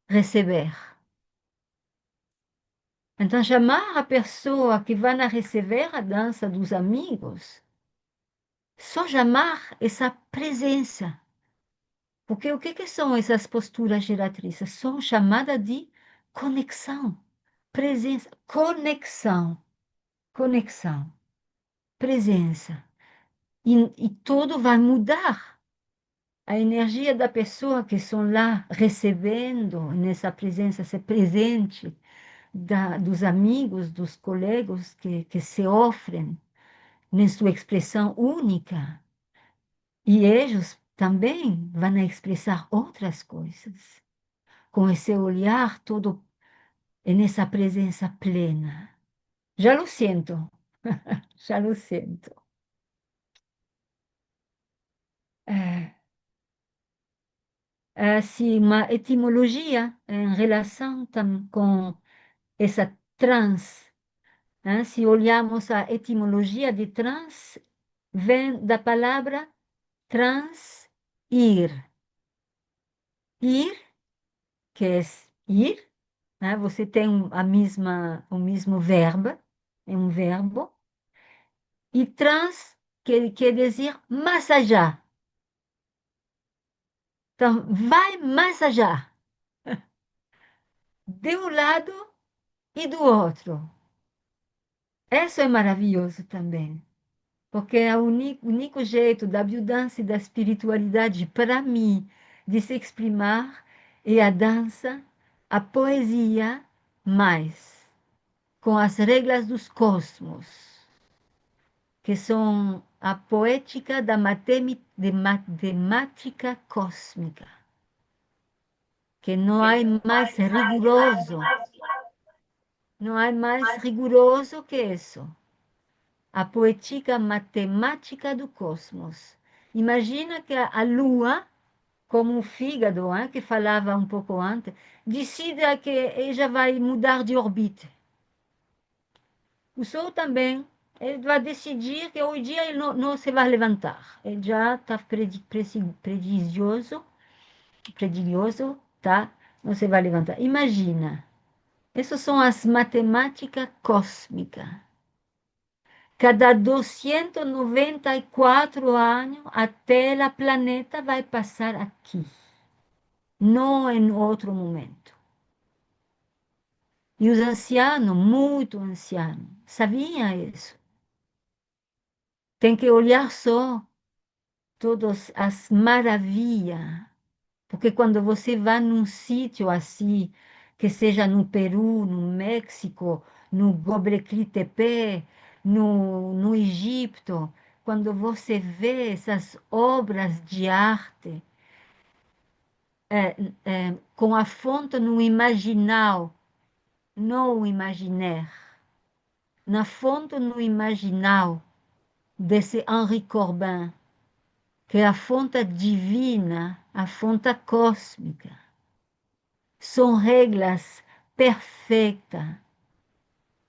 receber. Então, chamar a pessoa que vai receber a dança dos amigos, só chamar essa presença. Porque o que são essas posturas geratrices? São chamadas de conexão, presença, conexão, presença. E tudo vai mudar. A energia da pessoa que estão lá recebendo nessa presença, esse presente dos amigos, dos colegas que se oferem na sua expressão única. E eles também vão expressar outras coisas, com esse olhar todo nessa presença plena. Já lo sinto, já lo sinto. É, assim, uma etimologia em relação com essa trans. Né? Se olharmos a etimologia de trans, vem da palavra transir. Ir, que é ir, né? Você tem o mesmo verbo, é um verbo, e trans, que quer dizer massajar. Então, vai massajar, de um lado e do outro. Isso é maravilhoso também, porque é o único jeito da biodança e da espiritualidade, para mim, de se exprimar é a dança, a poesia, mais, com as regras dos cosmos, que são a poética da matemática cósmica, que não há mais rigoroso, não há mais rigoroso que isso. A poética matemática do cosmos. Imagina que a Lua, como o fígado, que falava um pouco antes, decida que ela vai mudar de órbita. O Sol também, ele vai decidir que hoje dia ele não se vai levantar. Ele já está predigioso, tá? Não se vai levantar. Imagina, essas são as matemáticas cósmicas. Cada 294 anos, a Terra, planeta, vai passar aqui, não em outro momento. E os ancianos, muito ancianos, sabiam isso. Tem que olhar só todas as maravilhas, porque quando você vai num sítio assim, que seja no Peru, no México, no Göbekli Tepe, no Egito, quando você vê essas obras de arte, com a fonte no imaginal, não o imaginar, na fonte no imaginal desse Henri Corbin, que é a fonte divina, a fonte cósmica. São regras perfeitas,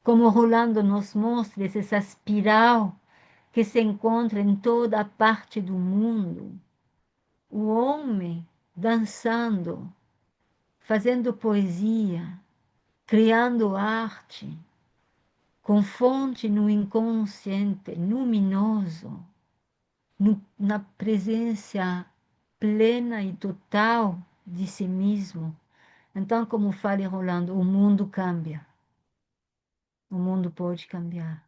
como Rolando nos mostra, essa espiral que se encontra em toda a parte do mundo. O homem dançando, fazendo poesia, criando arte, com fonte no inconsciente luminoso, na presença plena e total de si mesmo. Então, como fala Rolando, o mundo cambia. O mundo pode cambiar.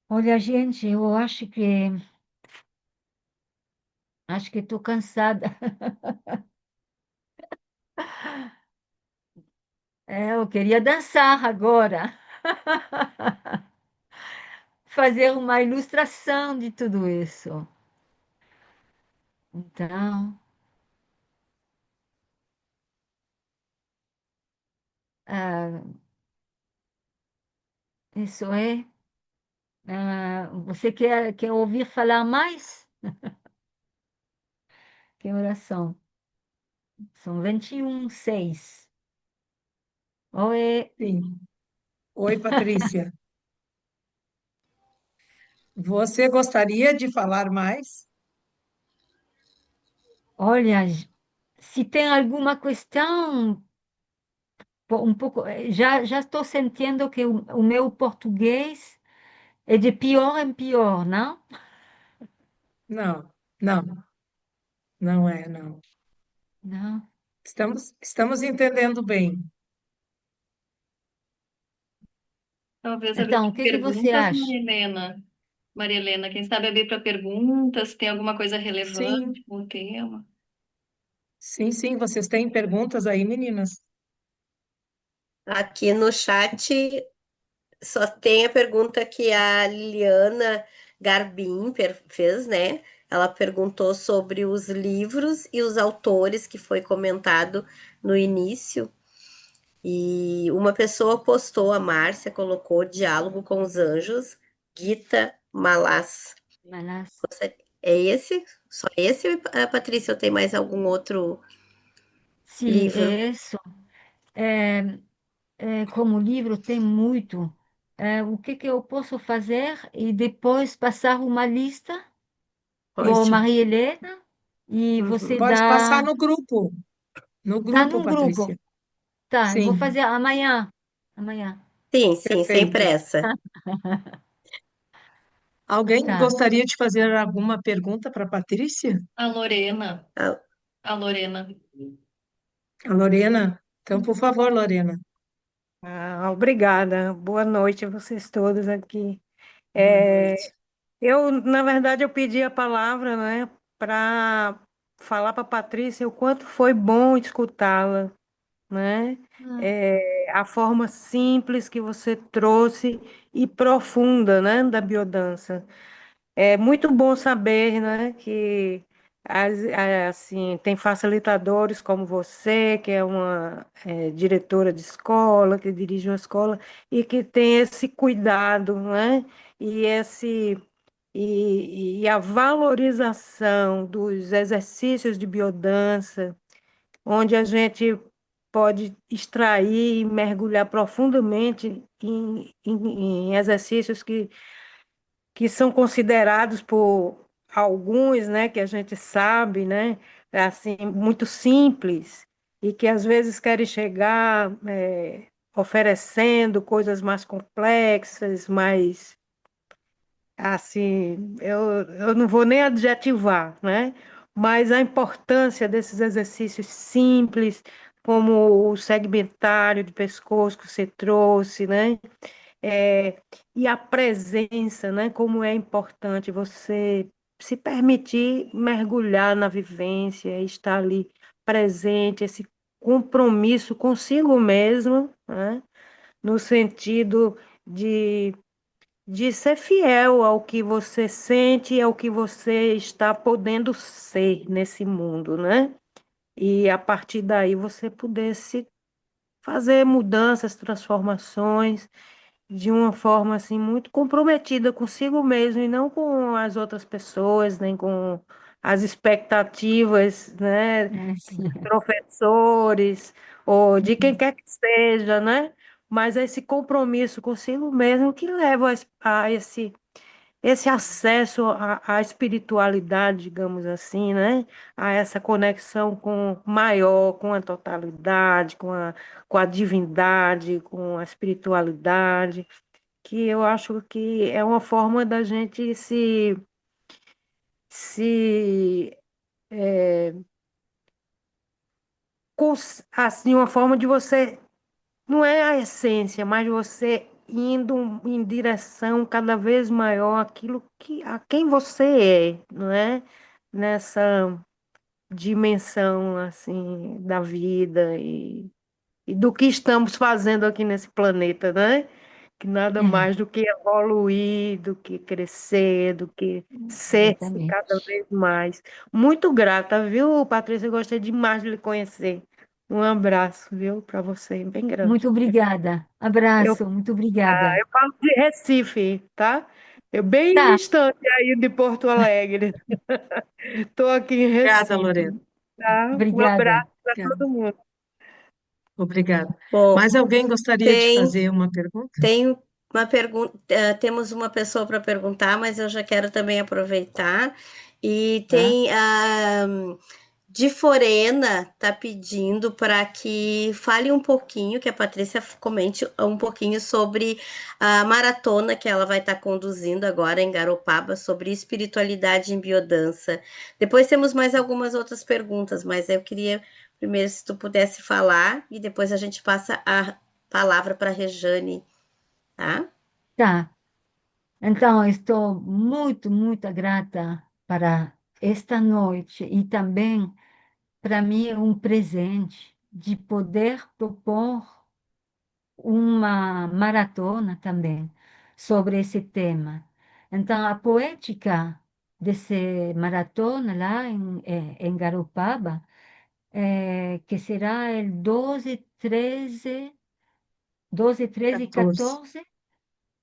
Olha, gente, eu acho que estou cansada. Eu queria dançar agora. Fazer uma ilustração de tudo isso. Então, ah, isso é. Você quer ouvir falar mais? Que oração? São 21:06. Oi, Sim. Oi, Patrícia. Você gostaria de falar mais? olha, se tem alguma questão, um pouco, já estou sentindo que o meu português é de pior em pior, não? Não, não, não é, não. Não. Estamos entendendo bem. Talvez abrir Então, o para que que você perguntas, acha? Maria Helena. Maria Helena, quem sabe abrir para perguntas, tem alguma coisa Sim, relevante com o tema? sim, sim. Vocês têm perguntas aí, meninas? Aqui no chat só tem a pergunta que a Liliana Garbim fez, né? Ela perguntou sobre os livros e os autores que foi comentado no início. E uma pessoa postou, a Márcia colocou Diálogo com os Anjos, Gita Malas. Manas. É esse? Só esse, Patrícia, ou tem mais algum outro Sim, livro? é isso. É, como livro tem muito. O que que eu posso fazer e depois passar uma lista para Isso. Maria Helena e Uhum. você Pode passar dá. no grupo. No Tá grupo, num grupo. Patrícia. Tá, eu vou Sim, fazer amanhã. Amanhã. Sim, sim, sem perfeito. pressa. Alguém Tá. gostaria de fazer alguma pergunta para a Patrícia? A Lorena. Ah, A Lorena. A Lorena? Então, por favor, Lorena. Obrigada. Boa noite a vocês todos aqui. Boa É, noite. na verdade, eu pedi a palavra, né, para falar para a Patrícia o quanto foi bom escutá-la, né? Ah, A forma simples que você trouxe e profunda, né, da biodança. É muito bom saber, né, que assim, tem facilitadores como você, que é uma diretora de escola, que dirige uma escola, e que tem esse cuidado, né, e, e a valorização dos exercícios de biodança, onde a gente pode extrair e mergulhar profundamente em exercícios que são considerados por alguns, né, que a gente sabe, né, assim, muito simples e que às vezes querem chegar oferecendo coisas mais complexas, mais assim, eu não vou nem adjetivar, né, mas a importância desses exercícios simples, como o segmentário de pescoço que você trouxe, né, e a presença, né? Como é importante você se permitir mergulhar na vivência, estar ali presente, esse compromisso consigo mesmo, né? No sentido de, de ser fiel ao que você sente e ao que você está podendo ser nesse mundo, né? E a partir daí você poder se fazer mudanças, transformações de uma forma assim muito comprometida consigo mesmo e não com as outras pessoas, nem com as expectativas, né, sim. de professores ou de quem quer que seja, né? Mas é esse compromisso consigo mesmo que leva a esse acesso à espiritualidade, digamos assim, né? A essa conexão com o maior, com a totalidade, com a divindade, com a espiritualidade, que eu acho que é uma forma da gente se assim, uma forma de você, não é a essência, mas você indo em direção cada vez maior àquilo que a quem você é, não é? Nessa dimensão assim da vida e do que estamos fazendo aqui nesse planeta, né? Que nada É, mais do que evoluir, do que crescer, do que ser-se cada exatamente. vez mais. Muito grata, viu, Patrícia? Eu gostei demais de lhe conhecer. Um abraço, viu, para você, bem grande. Muito obrigada. Eu, Abraço, muito obrigada. eu falo de Recife, tá? Eu bem Tá, distante aí de Porto Alegre. Estou aqui em Obrigada, Recife, Lorena. tá? Um obrigada. abraço para Obrigada. todo mundo. Obrigada. Bom, Mais alguém gostaria de tem, fazer uma pergunta? tem uma pergunta, temos uma pessoa para perguntar, mas eu já quero também aproveitar. E Tá? tem de Forena tá pedindo para que fale um pouquinho, que a Patrícia comente um pouquinho sobre a maratona que ela vai estar conduzindo agora em Garopaba sobre espiritualidade em biodança. Depois temos mais algumas outras perguntas, mas eu queria primeiro se tu pudesse falar e depois a gente passa a palavra para a Rejane, tá? Tá. Então, estou muito, muito grata para esta noite e também para mim é um presente de poder propor uma maratona também sobre esse tema. Então, a poética desse maratona lá em Garopaba, que será el 12, 13 e 14. 14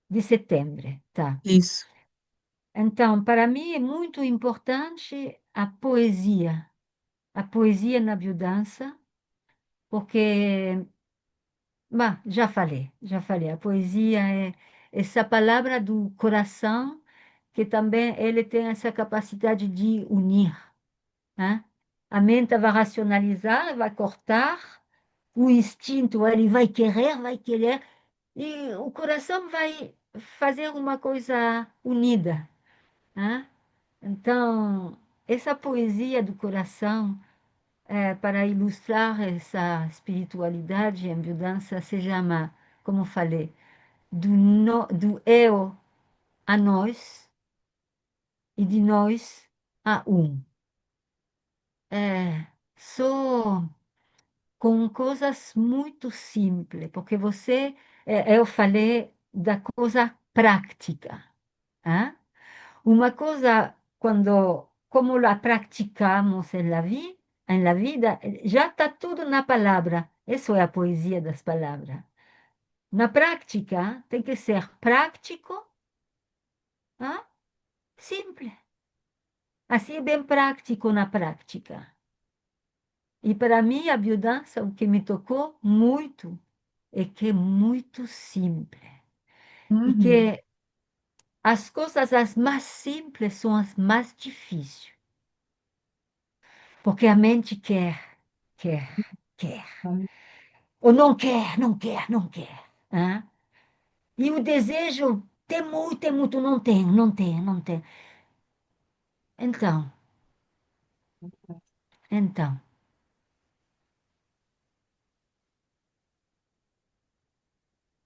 de setembro, tá? Isso. Então, para mim é muito importante a poesia na biodança, porque, bah, já falei, a poesia é essa palavra do coração que também ele tem essa capacidade de unir, né? A mente vai racionalizar, vai cortar, o instinto ele vai querer, e o coração vai fazer uma coisa unida, né? Então, essa poesia do coração, para ilustrar essa espiritualidade em mudança, se chama, como falei, do eu a nós e de nós a um. Só com coisas muito simples, porque eu falei da coisa prática, hein? Uma coisa, como la praticamos en la vida, já está tudo na palavra. Isso é a poesia das palavras. Na prática, tem que ser prático, hein? Simples. Assim é bem prático na prática. E para mim, a biodança, o que me tocou muito, é que é muito simples. E Uhum. que as coisas as mais simples são as mais difíceis. Porque a mente quer, quer. Ou não quer, não quer, não quer. Hein? E o desejo tem muito, não tem, não tem, não tem. Então, então,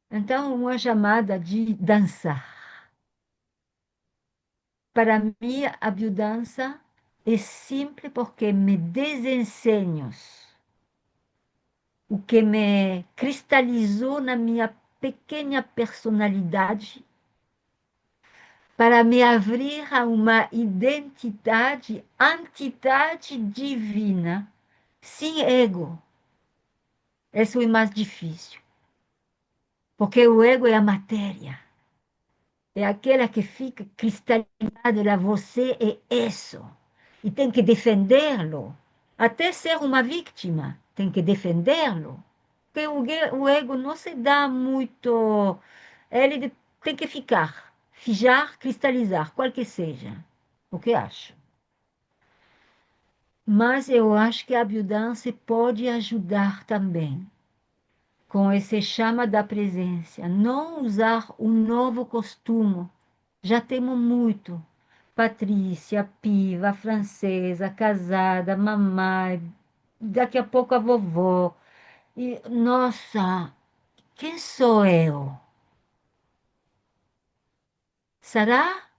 então, uma chamada de dançar. Para mim, a biodança é simples porque me desensenhos o que me cristalizou na minha pequena personalidade para me abrir a uma identidade, entidade divina, sem ego. Isso é mais difícil, porque o ego é a matéria, é aquela que fica cristalizada lá, você é isso, e tem que defendê-lo, até ser uma vítima, tem que defendê-lo, porque o ego não se dá muito, ele tem que fijar, cristalizar, qual que seja, o que acho. Mas eu acho que a biodança pode ajudar também com esse chama da presença. Não usar um novo costume. Já temos muito. Patrícia, piva, francesa, casada, mamãe, daqui a pouco a vovó. E, nossa, quem sou eu? Será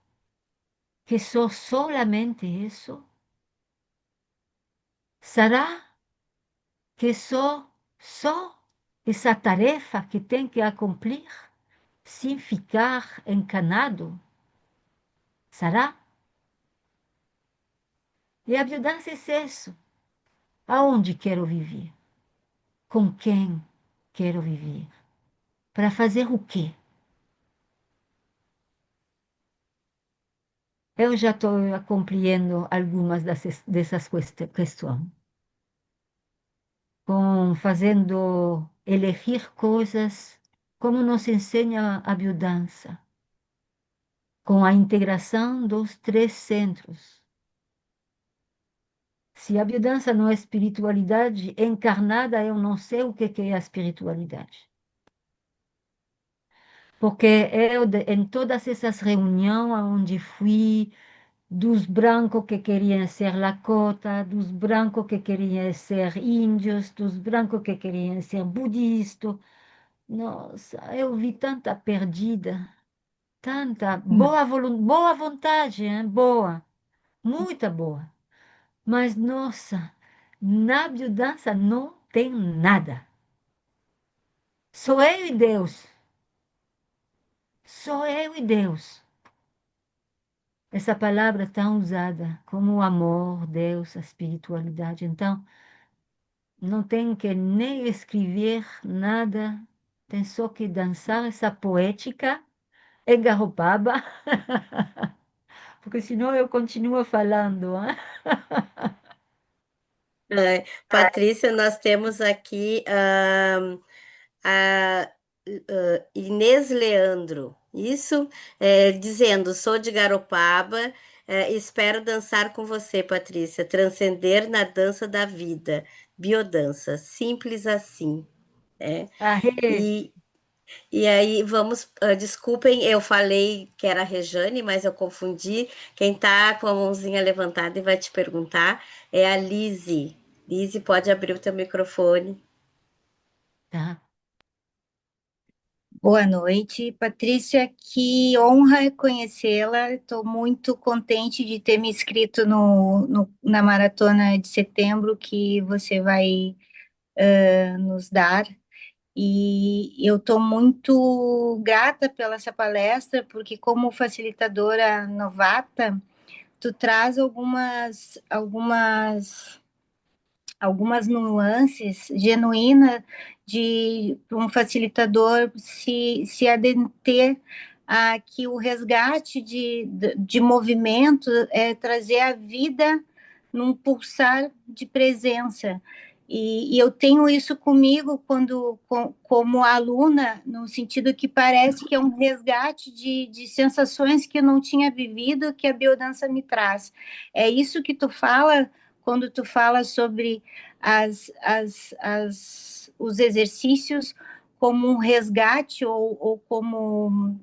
que sou solamente isso? Será que sou só essa tarefa que tem que cumprir sem ficar encanado? Será? E a biodança é isso. Aonde quero viver? com quem quero viver. Para fazer o quê? Eu já estou compreendendo algumas dessas questões, com fazendo elegir coisas como nos ensina a biodança, com a integração dos três centros. Se a biodança não é espiritualidade encarnada, eu não sei o que é a espiritualidade. Porque em todas essas reuniões onde fui, dos brancos que queriam ser Lakota, dos brancos que queriam ser índios, dos brancos que queriam ser budistas. Nossa, eu vi tanta perdida, tanta boa vontade, hein? Boa, muita boa. Mas, nossa, na biodança não tem nada. Sou eu e Deus. Sou eu e Deus. Essa palavra tão usada como o amor, Deus, a espiritualidade. Então, não tem que nem escrever nada, tem só que dançar essa poética em Garopaba, porque senão eu continuo falando. Hein? Patrícia, nós temos aqui a Inês Leandro, isso, dizendo, sou de Garopaba, espero dançar com você, Patrícia, transcender na dança da vida, biodança, simples assim, né? Arre, E, e aí, vamos, desculpem, eu falei que era a Rejane, mas eu confundi, quem tá com a mãozinha levantada e vai te perguntar é a Lise. Lise, pode abrir o teu microfone. tá. Boa noite, Patrícia. Que honra conhecê-la. Estou muito contente de ter me inscrito na maratona de setembro que você vai nos dar. E eu estou muito grata pela essa palestra, porque como facilitadora novata, tu traz algumas nuances genuínas de um facilitador se adeter a que o resgate de movimento é trazer a vida num pulsar de presença. E eu tenho isso comigo como aluna, no sentido que parece que é um resgate de sensações que eu não tinha vivido, que a biodança me traz. É isso que tu fala quando tu fala sobre os exercícios como um resgate ou como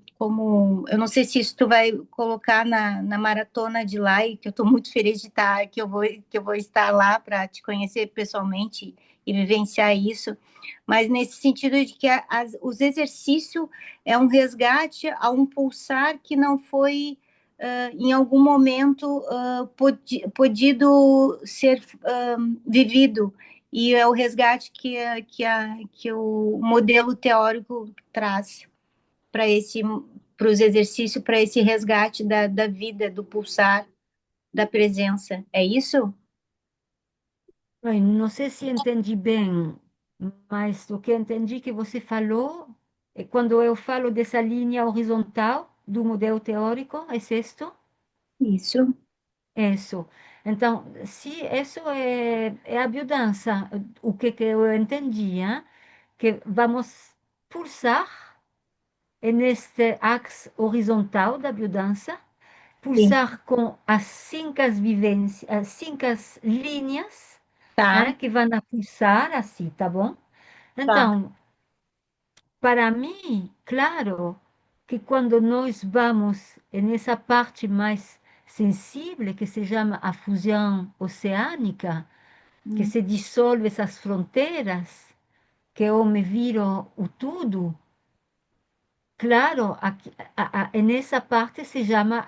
eu não sei se isso tu vai colocar na maratona de lá, e que eu estou muito feliz de estar, que eu vou estar lá para te conhecer pessoalmente e vivenciar isso, mas nesse sentido de que os exercícios é um resgate a um pulsar que não foi em algum momento podido ser vivido, e é o resgate que o modelo teórico traz para os exercícios, para esse resgate da vida, do pulsar, da presença. É isso? Ai, não sei se entendi bem, mas o que entendi que você falou é quando eu falo dessa linha horizontal do modelo teórico, é isto? Isso. Isso. Então, se isso é a biodança, o que eu entendi, hein? Que vamos pulsar neste axe horizontal da biodança, Sim. pulsar com as cinco vivências, as cinco linhas, Tá, que vão a pulsar assim, tá bom? tá. Então, para mim, claro que quando nós vamos nessa parte mais sensível, que se chama a fusão oceânica, que se dissolve essas fronteiras, que eu me viro o tudo, claro, nessa parte se chama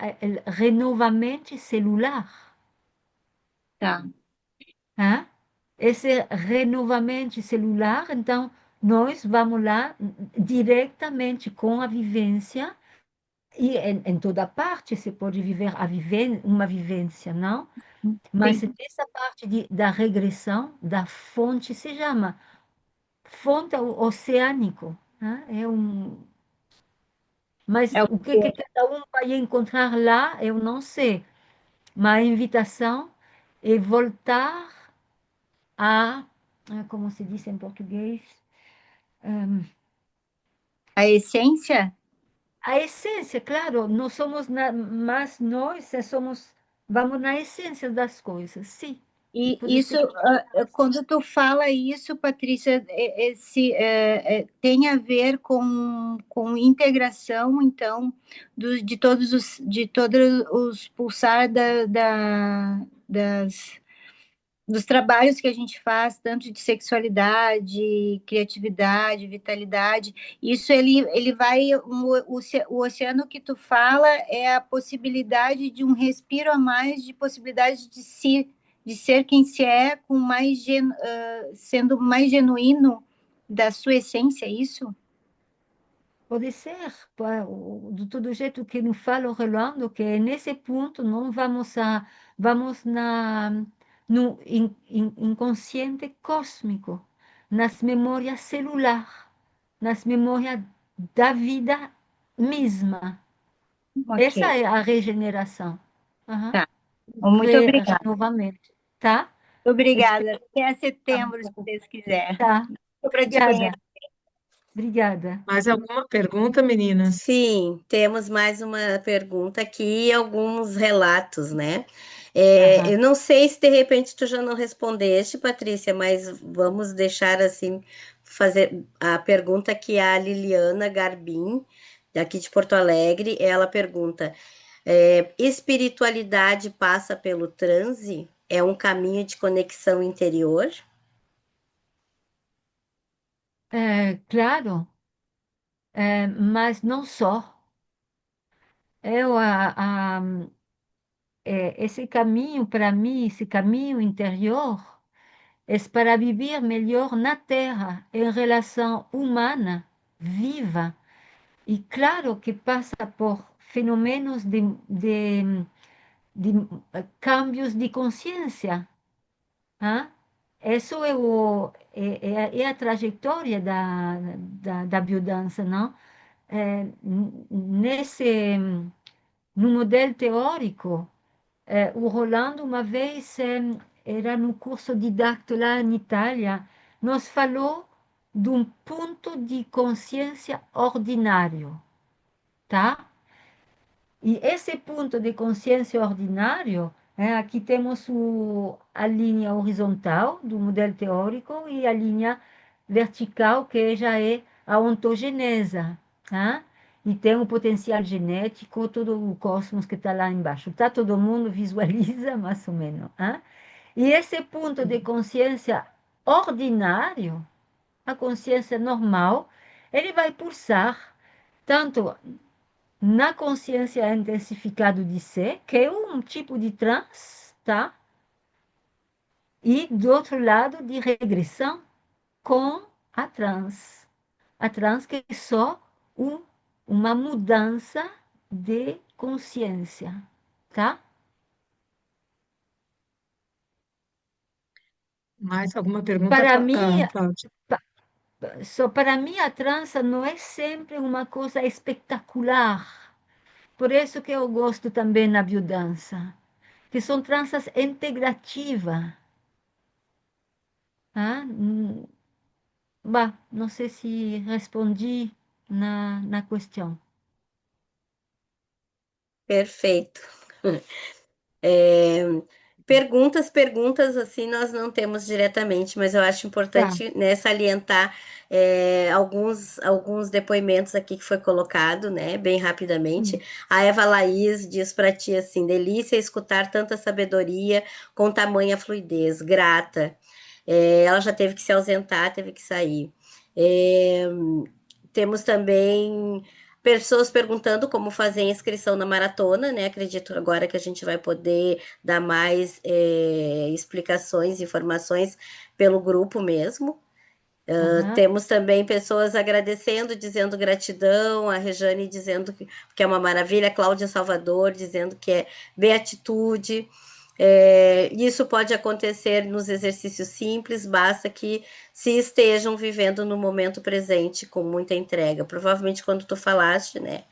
renovamento celular. Tá. Hein? Esse renovamento celular, então, nós vamos lá diretamente com a vivência, e em toda parte se pode viver uma vivência, não? Mas Sim. nessa parte da regressão, da fonte, se chama fonte oceânico, né? Mas É o que cada um vai encontrar lá, eu não sei. Mas a invitação é voltar como se diz em português, a essência? a essência, claro, não somos mas nós vamos na essência das coisas, sim. E Pode isso, ser que quando tu fala isso, Patrícia, tem a ver com integração, então, de todos os pulsar dos trabalhos que a gente faz, tanto de sexualidade, criatividade, vitalidade. Isso ele vai, o oceano que tu fala é a possibilidade de um respiro a mais, de possibilidade de ser quem se é, sendo mais genuíno da sua essência, é isso? pode ser, de todo jeito que me fala o Rolando, que nesse ponto não vamos no inconsciente cósmico, nas memórias celular, nas memórias da vida mesma. Ok, Essa é a regeneração. Aham. tá. Muito obrigada. Renovamento, tá? Obrigada. Espero Até que setembro, se Deus quiser. tá. Para te conhecer. Obrigada, obrigada. Mais alguma pergunta, meninas? Sim, temos mais uma pergunta aqui e alguns relatos, né? Aham. Eu não sei se de repente tu já não respondeste, Patrícia, mas vamos deixar assim, fazer a pergunta que a Liliana Garbim, daqui de Porto Alegre, ela pergunta: espiritualidade passa pelo transe? É um caminho de conexão interior? Claro, mas não só. Eu, esse caminho, para mim, esse caminho interior, é para viver melhor na Terra, em relação humana, viva. E claro que passa por fenômenos de cambios de consciência. Hã? Isso é a trajetória da biodança, não? Nesse, no modelo teórico, o Rolando, uma vez, era no curso didático lá em Itália, nos falou de um ponto de consciência ordinário, tá? E esse ponto de consciência ordinário, aqui temos a linha horizontal do modelo teórico e a linha vertical, que já é a ontogenese, tá? E tem o potencial genético, todo o cosmos que está lá embaixo. Tá? Todo mundo visualiza mais ou menos. Tá? E esse ponto de consciência ordinário, a consciência normal, ele vai pulsar tanto na consciência intensificado de ser, que é um tipo de trans, tá? E do outro lado, de regressão com a trans. A trans que é só uma mudança de consciência, tá? Mais alguma pergunta, Para mim, Cláudia? para mim a trança não é sempre uma coisa espetacular. Por isso que eu gosto também na biodança, que são tranças integrativas. Ah, bah, não sei se respondi na questão. Perfeito. Perguntas assim nós não temos diretamente, mas eu acho Tá. importante, né, salientar alguns depoimentos aqui que foi colocado, né, bem rapidamente. A Eva Laís diz para ti assim: delícia escutar tanta sabedoria com tamanha fluidez, grata. Ela já teve que se ausentar, teve que sair. É, Temos também pessoas perguntando como fazer a inscrição na maratona, né? Acredito agora que a gente vai poder dar mais explicações, informações pelo grupo mesmo. Temos também pessoas agradecendo, dizendo gratidão, a Rejane dizendo que é uma maravilha, a Cláudia Salvador dizendo que é beatitude. Isso pode acontecer nos exercícios simples, basta que se estejam vivendo no momento presente com muita entrega. Provavelmente quando tu falaste, né,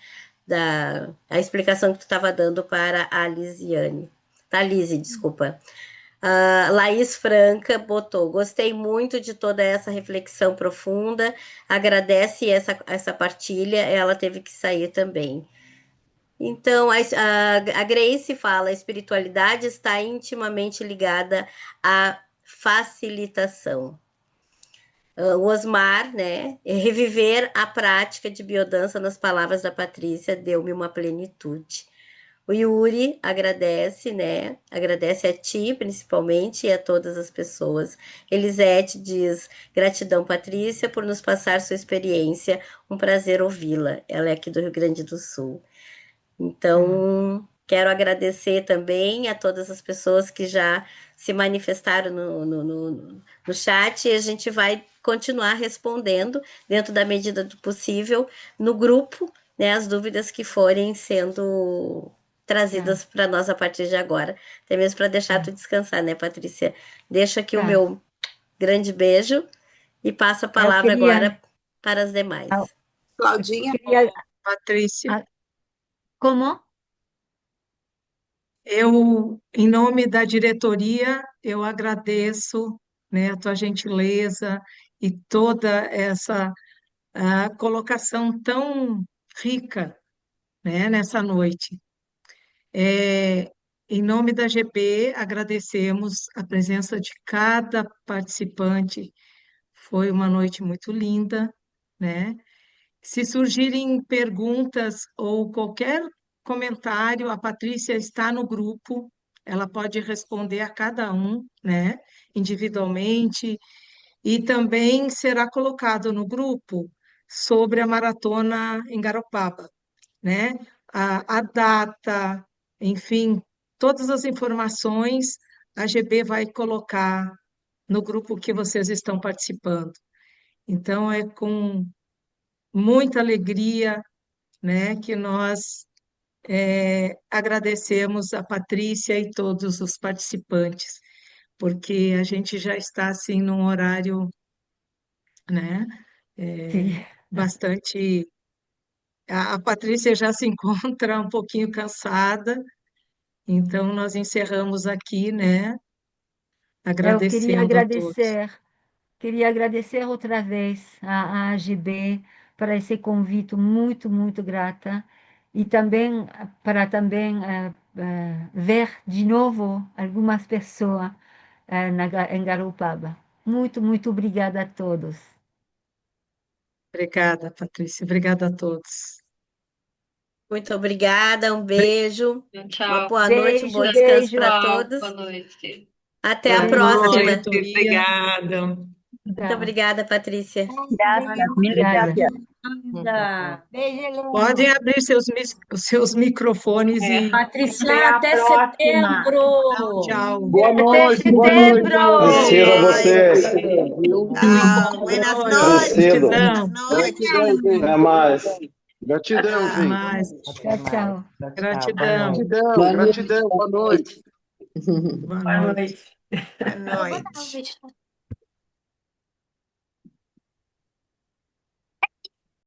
a explicação que tu estava dando para a Lisiane. Tá, Lise, desculpa. Laís Franca botou: gostei muito de toda essa reflexão profunda, agradece essa partilha, ela teve que sair também. Então, a Grace fala: a espiritualidade está intimamente ligada à facilitação. O Osmar, né? Reviver a prática de biodança nas palavras da Patrícia deu-me uma plenitude. O Yuri agradece, né? Agradece a ti, principalmente, e a todas as pessoas. Elisete diz: gratidão, Patrícia, por nos passar sua experiência. Um prazer ouvi-la. Ela é aqui do Rio Grande do Sul. Então, quero agradecer também a todas as pessoas que já se manifestaram no chat, e a gente vai continuar respondendo, dentro da medida do possível, no grupo, né, as dúvidas que forem sendo trazidas para nós a partir de agora, até mesmo para deixar tu descansar, né, Patrícia? Deixo aqui o meu grande beijo e passo a palavra agora para as demais. Claudinha? Patrícia. Como? Eu, em nome da diretoria, eu agradeço, né, a tua gentileza e toda essa colocação tão rica, né, nessa noite. Em nome da GP, agradecemos a presença de cada participante. Foi uma noite muito linda, né? Se surgirem perguntas ou qualquer comentário, a Patrícia está no grupo, ela pode responder a cada um, né, individualmente, e também será colocado no grupo sobre a maratona em Garopaba, né? A data, enfim, todas as informações a GB vai colocar no grupo que vocês estão participando. Então, é com muita alegria, né, que nós agradecemos a Patrícia e todos os participantes, porque a gente já está assim num horário, né, bastante. A Patrícia já se encontra um pouquinho cansada, então nós encerramos aqui, né, Eu queria agradecendo a todos. agradecer outra vez à AGB para esse convite muito, muito grata e também para também ver de novo algumas pessoas em Garopaba. Muito, muito obrigada a todos. Obrigada, Patrícia. Obrigada a todos. Muito obrigada, um beijo, uma boa noite, um bom Beijo, descanso beijo. para Tchau, todos. boa noite. Até a Boa próxima. noite, obrigada. Muito obrigada, Patrícia. Obrigada. Beijo, Helena. Podem abrir os seus microfones e Patricinha, até setembro. tchau. Boa Até noite, boa noite. setembro! Conheceram a vocês. Tchau, buenas Até cedo. noches. Até mais. Gratidão, Até gente. mais. Tchau, tchau. Gratidão. Gratidão, gratidão. Boa noite. Boa noite. Boa noite.